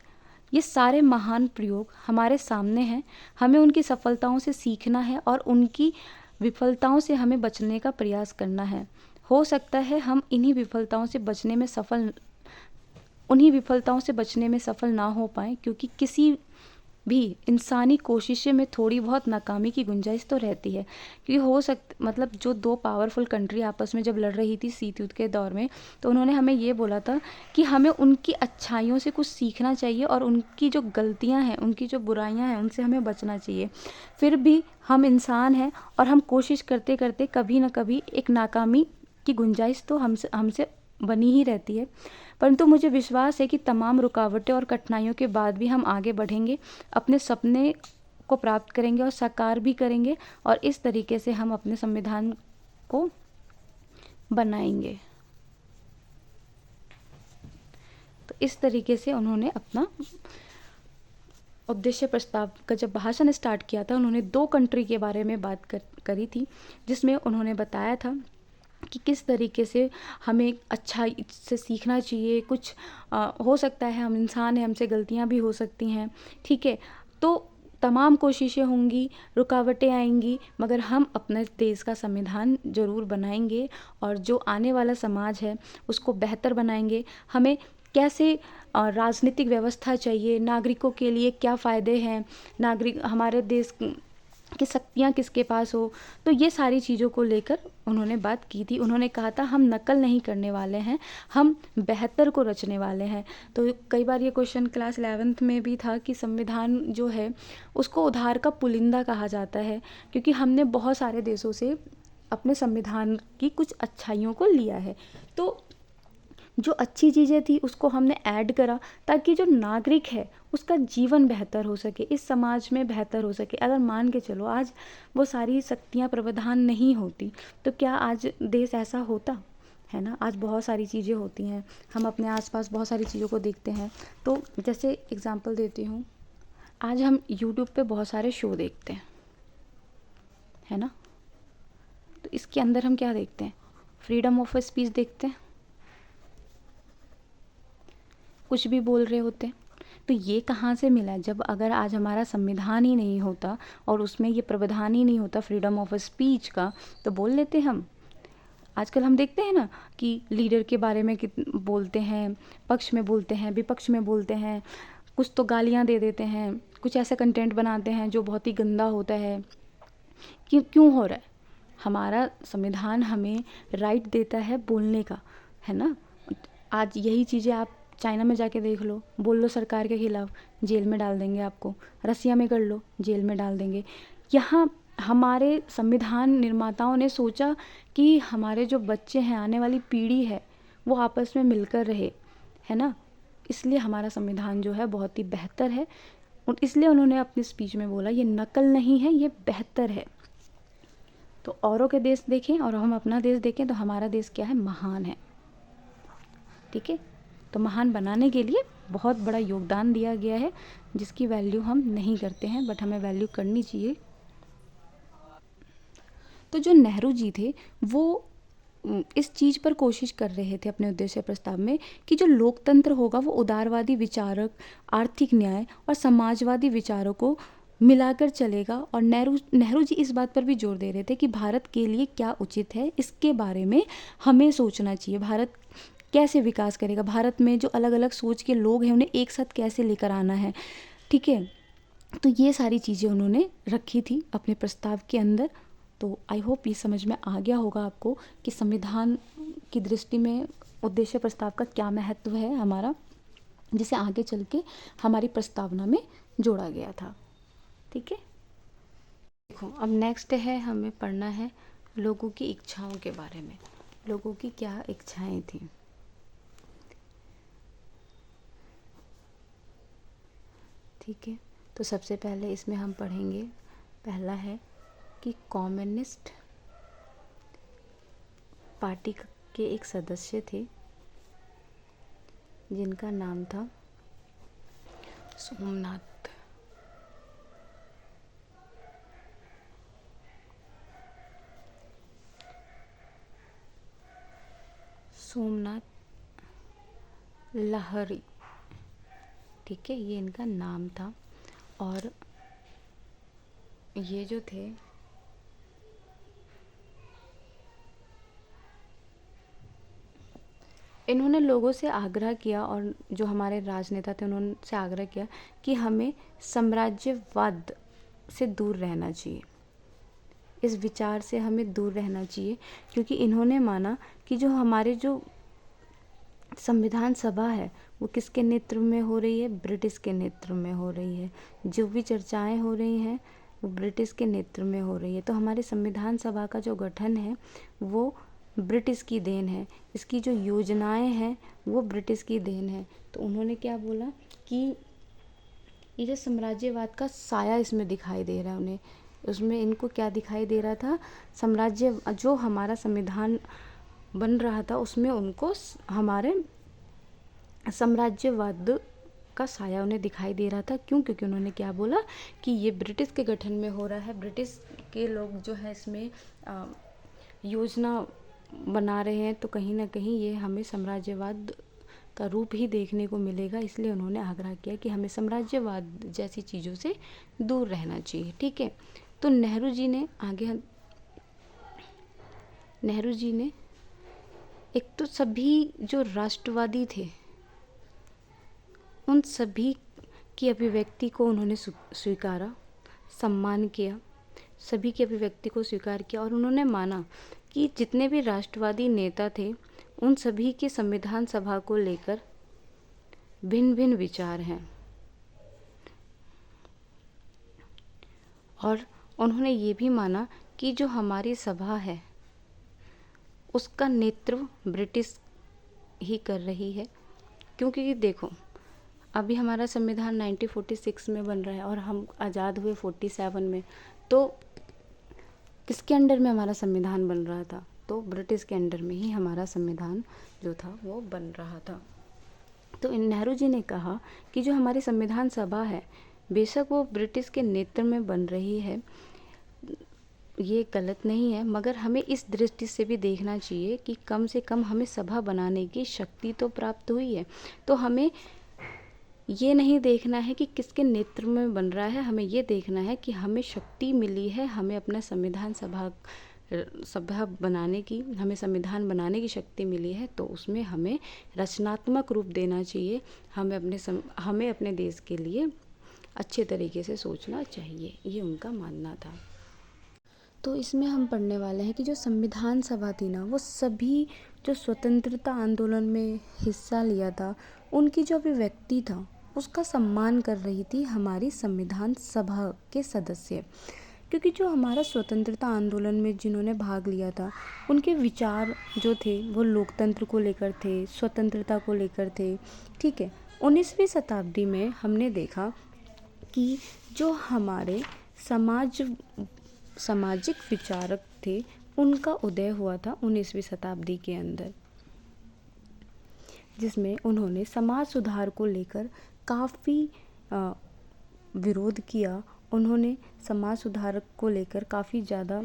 ये सारे महान प्रयोग हमारे सामने हैं। हमें उनकी सफलताओं से सीखना है और उनकी विफलताओं से हमें बचने का प्रयास करना है। हो सकता है हम उन्हीं विफलताओं से बचने में सफल ना हो पाएँ, क्योंकि किसी भी इंसानी कोशिशें में थोड़ी बहुत नाकामी की गुंजाइश तो रहती है। क्योंकि जो दो पावरफुल कंट्री आपस में जब लड़ रही थी शीत युद्ध के दौर में, तो उन्होंने हमें ये बोला था कि हमें उनकी अच्छाइयों से कुछ सीखना चाहिए और उनकी जो गलतियां हैं, उनकी जो बुराइयां हैं, उनसे हमें बचना चाहिए। फिर भी हम इंसान हैं और हम कोशिश करते करते कभी ना कभी एक नाकामी की गुंजाइश तो हमसे बनी ही रहती है। परंतु मुझे विश्वास है कि तमाम रुकावटें और कठिनाइयों के बाद भी हम आगे बढ़ेंगे, अपने सपने को प्राप्त करेंगे और साकार भी करेंगे, और इस तरीके से हम अपने संविधान को बनाएंगे। तो इस तरीके से उन्होंने अपना उद्देश्य प्रस्ताव का जब भाषण स्टार्ट किया था, उन्होंने 2 कंट्री के बारे में बात करी थी, जिसमें उन्होंने बताया था कि किस तरीके से हमें अच्छा से सीखना चाहिए। कुछ हो सकता है, हम इंसान हैं, हमसे गलतियां भी हो सकती हैं। ठीक है, तो तमाम कोशिशें होंगी, रुकावटें आएंगी, मगर हम अपने देश का संविधान ज़रूर बनाएंगे और जो आने वाला समाज है उसको बेहतर बनाएंगे। हमें कैसे राजनीतिक व्यवस्था चाहिए, नागरिकों के लिए क्या फ़ायदे हैं, हमारे देश कि शक्तियाँ किसके पास हो, तो ये सारी चीज़ों को लेकर उन्होंने बात की थी। उन्होंने कहा था हम नकल नहीं करने वाले हैं, हम बेहतर को रचने वाले हैं। तो कई बार ये क्वेश्चन क्लास 11th में भी था कि संविधान जो है उसको उधार का पुलिंदा कहा जाता है, क्योंकि हमने बहुत सारे देशों से अपने संविधान की कुछ अच्छाइयों को लिया है। तो जो अच्छी चीज़ें थी उसको हमने ऐड करा ताकि जो नागरिक है उसका जीवन बेहतर हो सके, इस समाज में बेहतर हो सके। अगर मान के चलो आज वो सारी शक्तियाँ प्रावधान नहीं होती तो क्या आज देश ऐसा होता है ना। आज बहुत सारी चीज़ें होती हैं, हम अपने आसपास बहुत सारी चीज़ों को देखते हैं। तो जैसे एग्जांपल देती हूँ, आज हम यूट्यूब पे बहुत सारे शो देखते हैं, है ना। तो इसके अंदर हम क्या देखते हैं? फ्रीडम ऑफ स्पीच देखते हैं, कुछ भी बोल रहे होते हैं। तो ये कहाँ से मिला? जब अगर आज हमारा संविधान ही नहीं होता और उसमें ये प्रावधान ही नहीं होता फ्रीडम ऑफ स्पीच का, तो बोल लेते हम। आजकल हम देखते हैं ना कि लीडर के बारे में बोलते हैं, पक्ष में बोलते हैं, विपक्ष में बोलते हैं, कुछ तो गालियाँ दे देते हैं, कुछ ऐसा कंटेंट बनाते हैं जो बहुत ही गंदा होता है। क्यों हो रहा है? हमारा संविधान हमें राइट देता है बोलने का, है ना? आज यही चीज़ें आप चाइना में जाके देख लो, बोल लो सरकार के खिलाफ, जेल में डाल देंगे आपको। रसिया में कर लो, जेल में डाल देंगे। यहाँ हमारे संविधान निर्माताओं ने सोचा कि हमारे जो बच्चे हैं, आने वाली पीढ़ी है, वो आपस में मिलकर रहे, है ना? इसलिए हमारा संविधान जो है बहुत ही बेहतर है। और इसलिए उन्होंने अपनी स्पीच में बोला ये नकल नहीं है, ये बेहतर है। तो औरों के देश देखें और हम अपना देश देखें तो हमारा देश क्या है? महान है। ठीक है? तो महान बनाने के लिए बहुत बड़ा योगदान दिया गया है, जिसकी वैल्यू हम नहीं करते हैं, बट हमें वैल्यू करनी चाहिए। तो जो नेहरू जी थे वो इस चीज़ पर कोशिश कर रहे थे अपने उद्देश्य प्रस्ताव में कि जो लोकतंत्र होगा वो उदारवादी विचारक, आर्थिक न्याय और समाजवादी विचारों को मिलाकर चलेगा। और नेहरू जी इस बात पर भी जोर दे रहे थे कि भारत के लिए क्या उचित है, इसके बारे में हमें सोचना चाहिए। भारत कैसे विकास करेगा, भारत में जो अलग अलग सोच के लोग हैं उन्हें एक साथ कैसे लेकर आना है। ठीक है? तो ये सारी चीज़ें उन्होंने रखी थी अपने प्रस्ताव के अंदर। तो आई होप ये समझ में आ गया होगा आपको कि संविधान की दृष्टि में उद्देश्य प्रस्ताव का क्या महत्व है हमारा, जिसे आगे चल के हमारी प्रस्तावना में जोड़ा गया था। ठीक है? देखो, अब नेक्स्ट है, हमें पढ़ना है लोगों की इच्छाओं के बारे में। लोगों की क्या इच्छाएं थी? ठीक है, तो सबसे पहले इसमें हम पढ़ेंगे, पहला है कि कम्युनिस्ट पार्टी के एक सदस्य थे जिनका नाम था सोमनाथ। लाहिरी। ठीक है, ये इनका नाम था। और ये जो थे इन्होंने लोगों से आग्रह किया, और जो हमारे राजनेता थे उन्होंने आग्रह किया कि हमें साम्राज्यवाद से दूर रहना चाहिए, इस विचार से हमें दूर रहना चाहिए। क्योंकि इन्होंने माना कि जो हमारे जो संविधान सभा है वो किसके नेतृत्व में हो रही है? ब्रिटिश के नेतृत्व में हो रही है। जो भी चर्चाएं हो रही हैं वो ब्रिटिश के नेतृत्व में हो रही है। तो हमारे संविधान सभा का जो गठन है वो ब्रिटिश की देन है, इसकी जो योजनाएं हैं वो ब्रिटिश की देन है। तो उन्होंने क्या बोला कि ये जो साम्राज्यवाद का साया इसमें दिखाई दे रहा है उन्हें, उसमें इनको क्या दिखाई दे रहा था? साम्राज्य, जो हमारा संविधान बन रहा था उसमें उनको हमारे साम्राज्यवाद का साया उन्हें दिखाई दे रहा था। क्यों? क्योंकि उन्होंने क्या बोला कि ये ब्रिटिश के गठन में हो रहा है, ब्रिटिश के लोग जो है इसमें योजना बना रहे हैं, तो कहीं ना कहीं ये हमें साम्राज्यवाद का रूप ही देखने को मिलेगा। इसलिए उन्होंने आग्रह किया कि हमें साम्राज्यवाद जैसी चीज़ों से दूर रहना चाहिए। ठीक है? तो नेहरू जी ने एक तो सभी जो राष्ट्रवादी थे उन सभी की अभिव्यक्ति को उन्होंने स्वीकारा, सम्मान किया, सभी की अभिव्यक्ति को स्वीकार किया। और उन्होंने माना कि जितने भी राष्ट्रवादी नेता थे उन सभी के संविधान सभा को लेकर भिन्न भिन्न विचार हैं। और उन्होंने ये भी माना कि जो हमारी सभा है उसका नेतृत्व ब्रिटिश ही कर रही है। क्योंकि देखो, अभी हमारा संविधान 1946 में बन रहा है और हम आज़ाद हुए 47 में। तो किसके अंडर में हमारा संविधान बन रहा था? तो ब्रिटिश के अंडर में ही हमारा संविधान जो था वो बन रहा था। तो नेहरू जी ने कहा कि जो हमारी संविधान सभा है बेशक वो ब्रिटिश के नेतृत्व में बन रही है, ये गलत नहीं है, मगर हमें इस दृष्टि से भी देखना चाहिए कि कम से कम हमें सभा बनाने की शक्ति तो प्राप्त हुई है। तो हमें ये नहीं देखना है कि किसके नेतृत्व में बन रहा है, हमें ये देखना है कि हमें शक्ति मिली है, हमें अपना संविधान सभा बनाने की, हमें संविधान बनाने की शक्ति मिली है, तो उसमें हमें रचनात्मक रूप देना चाहिए। हमें अपने देश के लिए अच्छे तरीके से सोचना चाहिए, ये उनका मानना था। तो इसमें हम पढ़ने वाले हैं कि जो संविधान सभा थी ना, वो सभी जो स्वतंत्रता आंदोलन में हिस्सा लिया था, उनकी जो अभिव्यक्ति था उसका सम्मान कर रही थी हमारी संविधान सभा के सदस्य। क्योंकि जो हमारा स्वतंत्रता आंदोलन में जिन्होंने भाग लिया था, उनके विचार जो थे वो लोकतंत्र को लेकर थे, स्वतंत्रता को लेकर थे। ठीक है, 19वीं शताब्दी में हमने देखा कि जो हमारे सामाजिक विचारक थे, उनका उदय हुआ था 19वीं शताब्दी के अंदर, जिसमें उन्होंने समाज सुधार को लेकर काफ़ी विरोध किया। उन्होंने समाज सुधार को लेकर काफ़ी ज़्यादा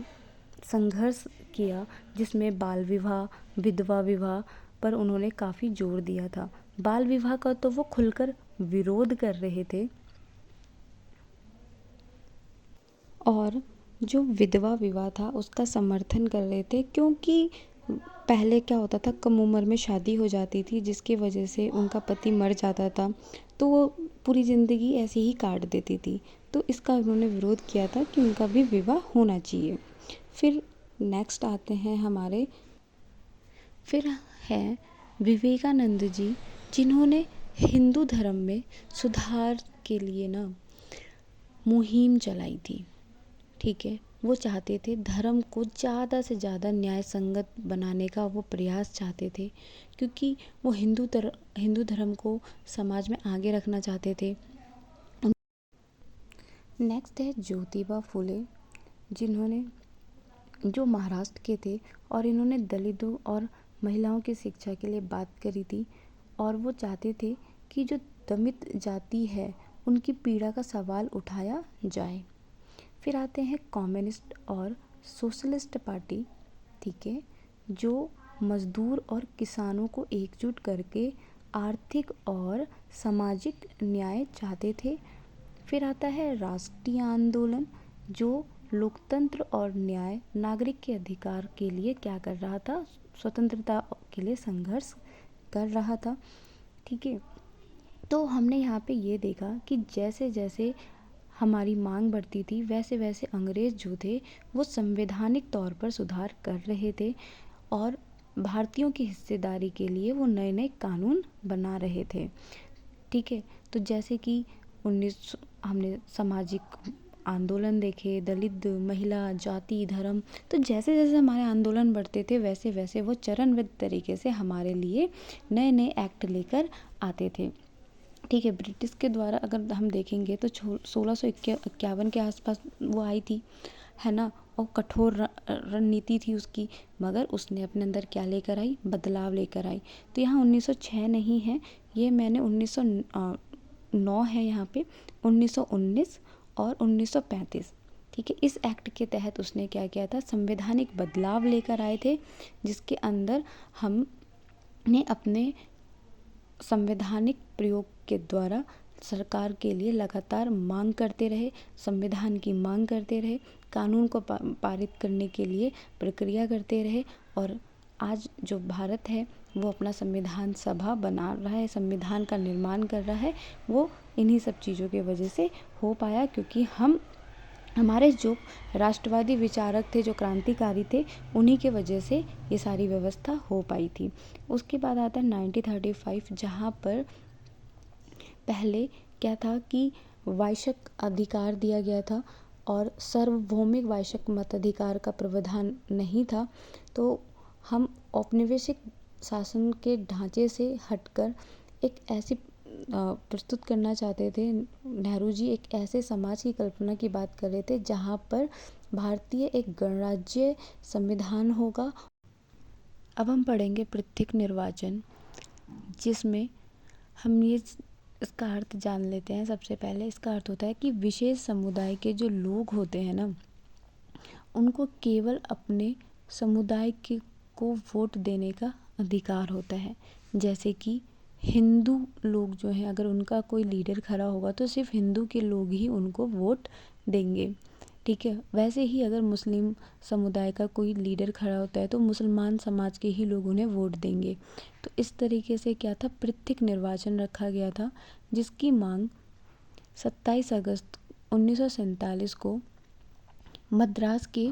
संघर्ष किया, जिसमें बाल विवाह, विधवा विवाह पर उन्होंने काफ़ी जोर दिया था। बाल विवाह का तो वो खुलकर विरोध कर रहे थे, और जो विधवा विवाह था उसका समर्थन कर रहे थे, क्योंकि पहले क्या होता था, कम उम्र में शादी हो जाती थी, जिसकी वजह से उनका पति मर जाता था, तो वो पूरी ज़िंदगी ऐसे ही काट देती थी। तो इसका उन्होंने विरोध किया था कि उनका भी विवाह होना चाहिए। फिर नेक्स्ट आते हैं फिर हैं विवेकानंद जी, जिन्होंने हिंदू धर्म में सुधार के लिए ना मुहिम चलाई थी। ठीक है, वो चाहते थे धर्म को ज़्यादा से ज़्यादा न्याय संगत बनाने का वो प्रयास चाहते थे, क्योंकि वो हिंदू धर्म को समाज में आगे रखना चाहते थे। नेक्स्ट है ज्योतिबा फुले, जिन्होंने जो महाराष्ट्र के थे, और इन्होंने दलितों और महिलाओं की शिक्षा के लिए बात करी थी, और वो चाहते थे कि जो दलित जाति है उनकी पीड़ा का सवाल उठाया जाए। फिर आते हैं कम्युनिस्ट और सोशलिस्ट पार्टी। ठीक है, जो मजदूर और किसानों को एकजुट करके आर्थिक और सामाजिक न्याय चाहते थे। फिर आता है राष्ट्रीय आंदोलन, जो लोकतंत्र और न्याय, नागरिक के अधिकार के लिए क्या कर रहा था, स्वतंत्रता के लिए संघर्ष कर रहा था। ठीक है, तो हमने यहाँ पे ये देखा कि जैसे जैसे हमारी मांग बढ़ती थी, वैसे वैसे अंग्रेज़ जो थे वो संवैधानिक तौर पर सुधार कर रहे थे, और भारतीयों की हिस्सेदारी के लिए वो नए नए कानून बना रहे थे। ठीक है, तो जैसे कि हमने सामाजिक आंदोलन देखे, दलित, महिला, जाति, धर्म, तो जैसे जैसे हमारे आंदोलन बढ़ते थे वैसे वैसे वो चरणबद्ध तरीके से हमारे लिए नए नए एक्ट लेकर आते थे। ठीक है, ब्रिटिश के द्वारा अगर हम देखेंगे तो 1651 के आसपास वो आई थी, है ना, और कठोर रणनीति थी उसकी, मगर उसने अपने अंदर क्या लेकर आई, बदलाव लेकर आई। तो यहाँ 1906 नहीं है, ये मैंने 1909 है यहाँ पे, 1919 और 1935। ठीक है, इस एक्ट के तहत उसने क्या किया था, संवैधानिक बदलाव लेकर आए थे, जिसके अंदर हमने अपने संवैधानिक प्रयोग के द्वारा सरकार के लिए लगातार मांग करते रहे, संविधान की मांग करते रहे, कानून को पारित करने के लिए प्रक्रिया करते रहे, और आज जो भारत है वो अपना संविधान सभा बना रहा है, संविधान का निर्माण कर रहा है, वो इन्हीं सब चीज़ों की वजह से हो पाया, क्योंकि हमारे जो राष्ट्रवादी विचारक थे, जो क्रांतिकारी थे, उन्हीं के वजह से ये सारी व्यवस्था हो पाई थी। उसके बाद आता है 1935, जहाँ पर पहले क्या था कि वायसक अधिकार दिया गया था, और सार्वभौमिक वायसक मताधिकार का प्रावधान नहीं था। तो हम औपनिवेशिक शासन के ढांचे से हटकर एक ऐसी प्रस्तुत करना चाहते थे, नेहरू जी एक ऐसे समाज की कल्पना की बात कर रहे थे जहाँ पर भारतीय एक गणराज्य संविधान होगा। अब हम पढ़ेंगे पृथक निर्वाचन, जिसमें हम ये इसका अर्थ जान लेते हैं। सबसे पहले इसका अर्थ होता है कि विशेष समुदाय के जो लोग होते हैं ना, उनको केवल अपने समुदाय के को वोट देने का अधिकार होता है। जैसे कि हिंदू लोग जो हैं, अगर उनका कोई लीडर खड़ा होगा तो सिर्फ हिंदू के लोग ही उनको वोट देंगे, ठीक है। वैसे ही अगर मुस्लिम समुदाय का कोई लीडर खड़ा होता है तो मुसलमान समाज के ही लोग उन्हें वोट देंगे। तो इस तरीके से क्या था, पृथक निर्वाचन रखा गया था, जिसकी मांग 27 अगस्त 1947 को मद्रास के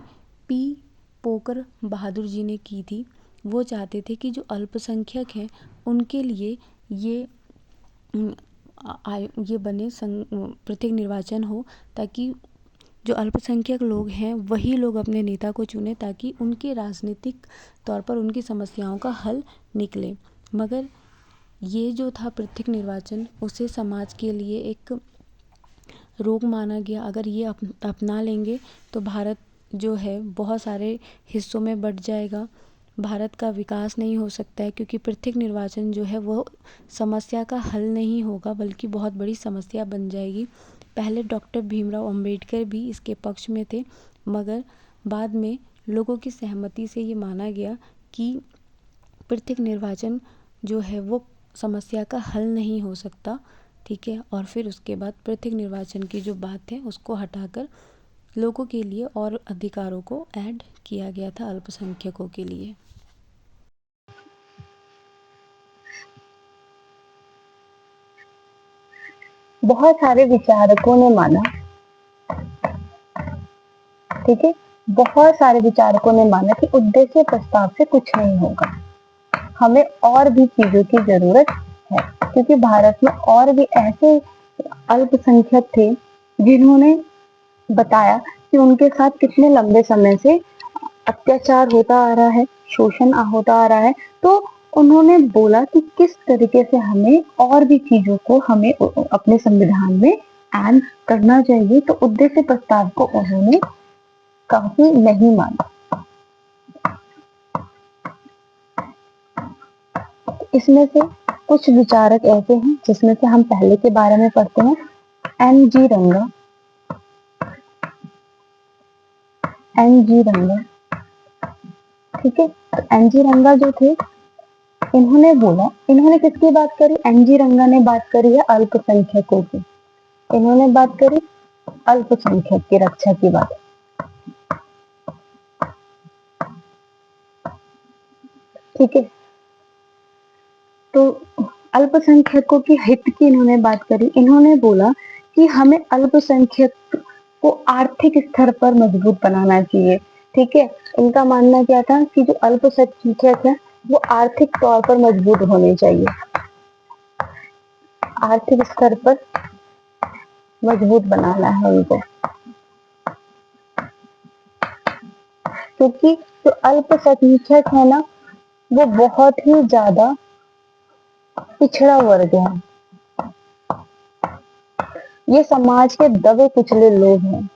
पी पोकर बहादुर जी ने की थी। वो चाहते थे कि जो अल्पसंख्यक हैं उनके लिए ये ये बने पृथक निर्वाचन हो, ताकि जो अल्पसंख्यक लोग हैं वही लोग अपने नेता को चुने, ताकि उनके राजनीतिक तौर पर उनकी समस्याओं का हल निकले। मगर ये जो था पृथक निर्वाचन, उसे समाज के लिए एक रोग माना गया। अगर ये अपना लेंगे तो भारत जो है बहुत सारे हिस्सों में बँट जाएगा, भारत का विकास नहीं हो सकता है, क्योंकि पृथक निर्वाचन जो है वो समस्या का हल नहीं होगा बल्कि बहुत बड़ी समस्या बन जाएगी। पहले डॉक्टर भीमराव अंबेडकर भी इसके पक्ष में थे, मगर बाद में लोगों की सहमति से ये माना गया कि पृथक निर्वाचन जो है वो समस्या का हल नहीं हो सकता, ठीक है। और फिर उसके बाद पृथक निर्वाचन की जो बात है उसको हटाकर लोगों के लिए और अधिकारों को ऐड किया गया था अल्पसंख्यकों के लिए। बहुत सारे विचारकों ने माना, ठीक है, बहुत सारे विचारकों ने माना कि उद्देश्य प्रस्ताव से कुछ नहीं होगा, हमें और भी चीजों की जरूरत है, क्योंकि भारत में और भी ऐसे अल्पसंख्यक थे जिन्होंने बताया कि उनके साथ कितने लंबे समय से अत्याचार होता आ रहा है, शोषण होता आ रहा है। तो उन्होंने बोला कि किस तरीके से हमें और भी चीजों को हमें अपने संविधान में ऐड करना चाहिए। तो उद्देश्य प्रस्ताव को उन्होंने काफी नहीं माना। इसमें से कुछ विचारक ऐसे हैं जिसमें से हम पहले के बारे में पढ़ते हैं, एन जी रंगा। एन जी रंगा, ठीक है। तो एन जी रंगा जो थे, इन्होंने बोला, इन्होंने किसकी बात करी, एन जी रंगा ने बात करी है अल्पसंख्यकों की, इन्होंने बात करी अल्पसंख्यक की रक्षा की बात, ठीक है। तो अल्पसंख्यकों के हित की इन्होंने बात करी। इन्होंने बोला कि हमें अल्पसंख्यक को आर्थिक स्तर पर मजबूत बनाना चाहिए, ठीक है। इनका मानना क्या था कि जो अल्पसंख्यक है वो आर्थिक तौर पर मजबूत होने चाहिए, आर्थिक स्तर पर मजबूत बनाना है उनको, क्योंकि जो अल्पसंख्यक है ना वो बहुत ही ज्यादा पिछड़ा वर्ग है, ये समाज के दबे कुचले लोग हैं।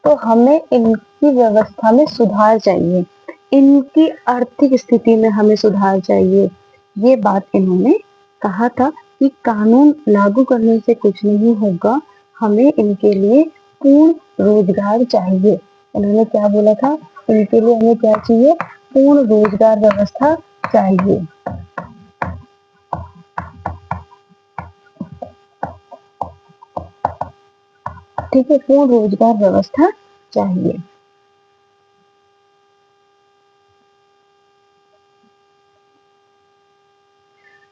तो हमें इनकी व्यवस्था में सुधार चाहिए, इनकी आर्थिक स्थिति में हमें सुधार चाहिए। ये बात इन्होंने कहा था कि कानून लागू करने से कुछ नहीं होगा, हमें इनके लिए पूर्ण रोजगार चाहिए। इन्होंने क्या बोला था, इनके लिए हमें क्या चाहिए, पूर्ण रोजगार व्यवस्था चाहिए, ठीक है, पूर्ण रोजगार व्यवस्था चाहिए।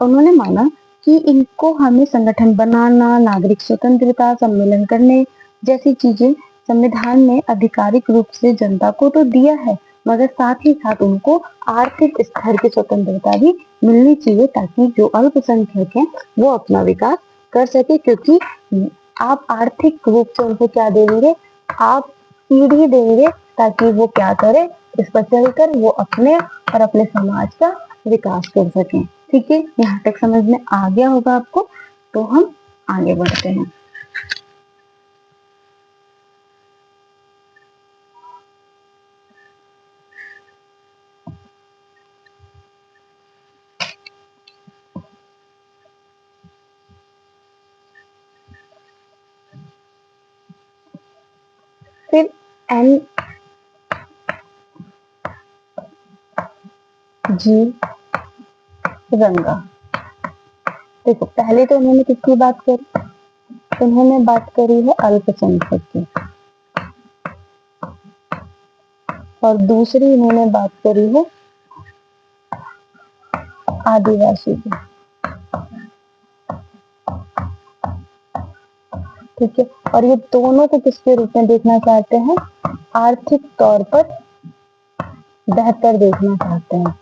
उन्होंने माना कि इनको हमें संगठन बनाना, नागरिक स्वतंत्रता, सम्मेलन करने जैसी चीजें संविधान ने आधिकारिक रूप से जनता को तो दिया है, मगर साथ ही साथ उनको आर्थिक स्तर की स्वतंत्रता भी मिलनी चाहिए, ताकि जो अल्पसंख्यक हैं वो अपना विकास कर सके। क्योंकि आप आर्थिक रूप से उनको क्या देंगे, आप सीढ़ी देंगे ताकि वो क्या करे, इस पर चलकर वो अपने और अपने समाज का विकास कर सकें, ठीक है। यहाँ तक समझ में आ गया होगा आपको, तो हम आगे बढ़ते हैं। एन जी रंगा। देखो पहले तो उन्होंने किसकी बात करी, उन्होंने बात करी है अल्पसंख्यक की, और दूसरी उन्होंने बात करी है आदिवासी की। ठीक है, और ये दोनों को किसके रूप में देखना चाहते हैं, आर्थिक तौर पर बेहतर देखना चाहते हैं।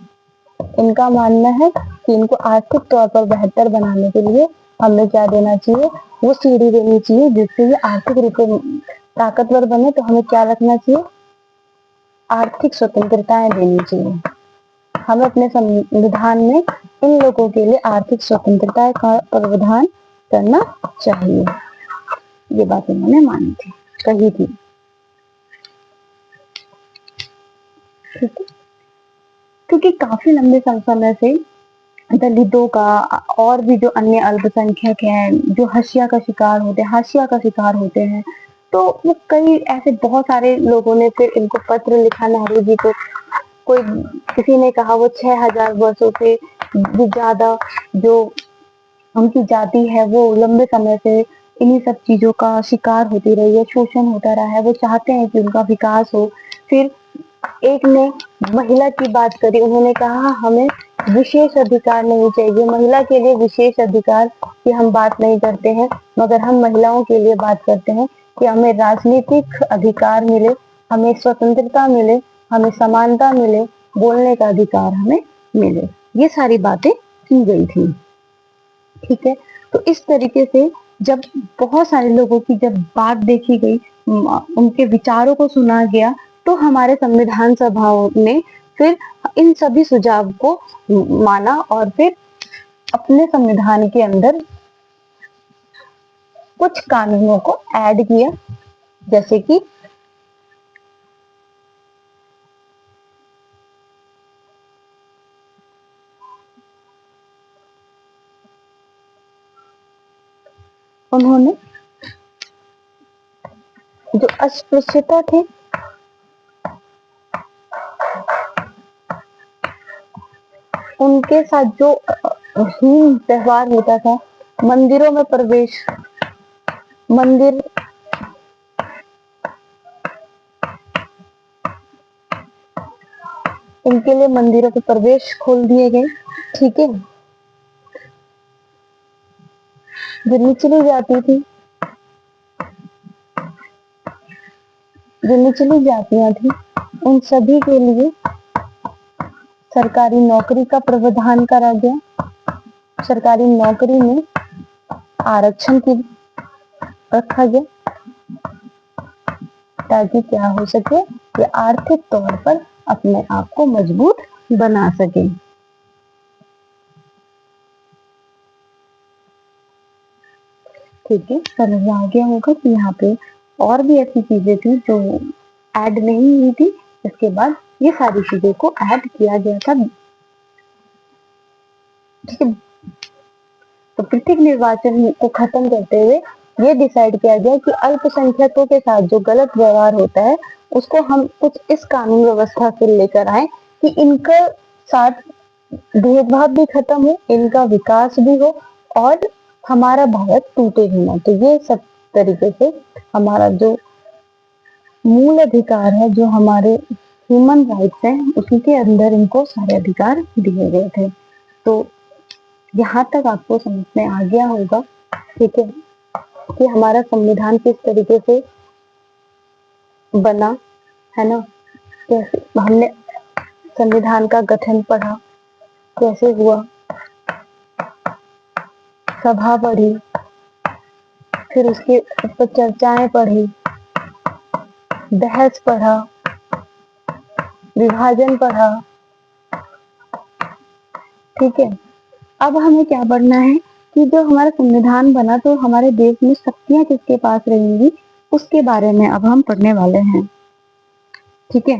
इनका मानना है कि इनको आर्थिक तौर पर बेहतर बनाने के लिए हमें क्या देना चाहिए, वो सीढ़ी देनी चाहिए जिससे ये आर्थिक रूप से ताकतवर बने। तो हमें क्या रखना चाहिए, आर्थिक स्वतंत्रताएं देनी चाहिए। हमें अपने संविधान में इन लोगों के लिए आर्थिक स्वतंत्रता का प्रावधान करना चाहिए। ये बात इन्होंने मानी थी, कही थी। ठीक है, क्योंकि काफी लंबे समय से दलितों का और भी जो अन्य अल्पसंख्यक हैं जो हाशिया का शिकार होते हैं, तो वो कई ऐसे बहुत सारे लोगों ने फिर इनको पत्र लिखा नेहरू जी को। कोई किसी ने कहा वो 6000 वर्षों से भी ज्यादा जो उनकी जाति है वो लंबे समय से इन्हीं सब चीजों का शिकार होती रही है, शोषण होता रहा है, वो चाहते हैं कि उनका विकास हो। फिर एक ने महिला की बात करी, उन्होंने कहा हमें विशेष अधिकार नहीं चाहिए, महिला के लिए विशेष अधिकार की हम बात नहीं करते हैं, मगर हम महिलाओं के लिए बात करते हैं कि हमें राजनीतिक अधिकार मिले, हमें स्वतंत्रता मिले, हमें समानता मिले, बोलने का अधिकार हमें मिले। ये सारी बातें की गई थी। ठीक है, तो इस तरीके से जब बहुत सारे लोगों की जब बात देखी गई, उनके विचारों को सुना गया, तो हमारे संविधान सभाओं ने फिर इन सभी सुझाव को माना और फिर अपने संविधान के अंदर कुछ कानूनों को ऐड किया, जैसे कि उन्होंने जो अस्पृश्यता थे उनके साथ जो हीन व्यवहार होता था, मंदिरों में प्रवेश, मंदिर इनके लिए मंदिरों के प्रवेश खोल दिए गए। ठीक है, जो निचली जाति थी, जो निचली जातियां थी, उन सभी के लिए सरकारी नौकरी का प्रावधान करा गया। सरकारी नौकरी में आरक्षण की रखा गया ताकि क्या हो सके, ये आर्थिक तौर पर अपने आप को मजबूत बना सके। ठीक है, समझ में आ गया होगा कि यहाँ पे और भी ऐसी चीजें थी जो ऐड नहीं हुई थी, इसके बाद ये सारी चीजों को ऐड किया गया था। ठीक है, तो पृथक निर्वाचन को खत्म करते हुए ये डिसाइड किया गया कि अल्पसंख्यकों के साथ जो गलत व्यवहार होता है उसको हम कुछ इस कानून व्यवस्था से लेकर आए कि इनका साथ भेदभाव भी खत्म हो, इनका विकास भी हो, और हमारा भारत टूटे भी ना। तो ये सब तरीके से हमारा जो मूल अधिकार है, जो हमारे ह्यूमन राइट्स हैं, उसी के अंदर इनको सारे अधिकार दिए गए थे। तो यहाँ तक आपको समझ में आ गया होगा, ठीक है, कि हमारा संविधान किस तरीके से बना, है ना। कैसे हमने संविधान का गठन पढ़ा, कैसे हुआ, सभा पढ़ी, फिर उसके ऊपर चर्चाएं पढ़ी, बहस पढ़ा, विभाजन पढ़ा। ठीक है, अब हमें क्या पढ़ना है कि जो हमारा संविधान बना तो हमारे देश में शक्तियां किसके पास रहेंगी, उसके बारे में अब हम पढ़ने वाले हैं। ठीक है,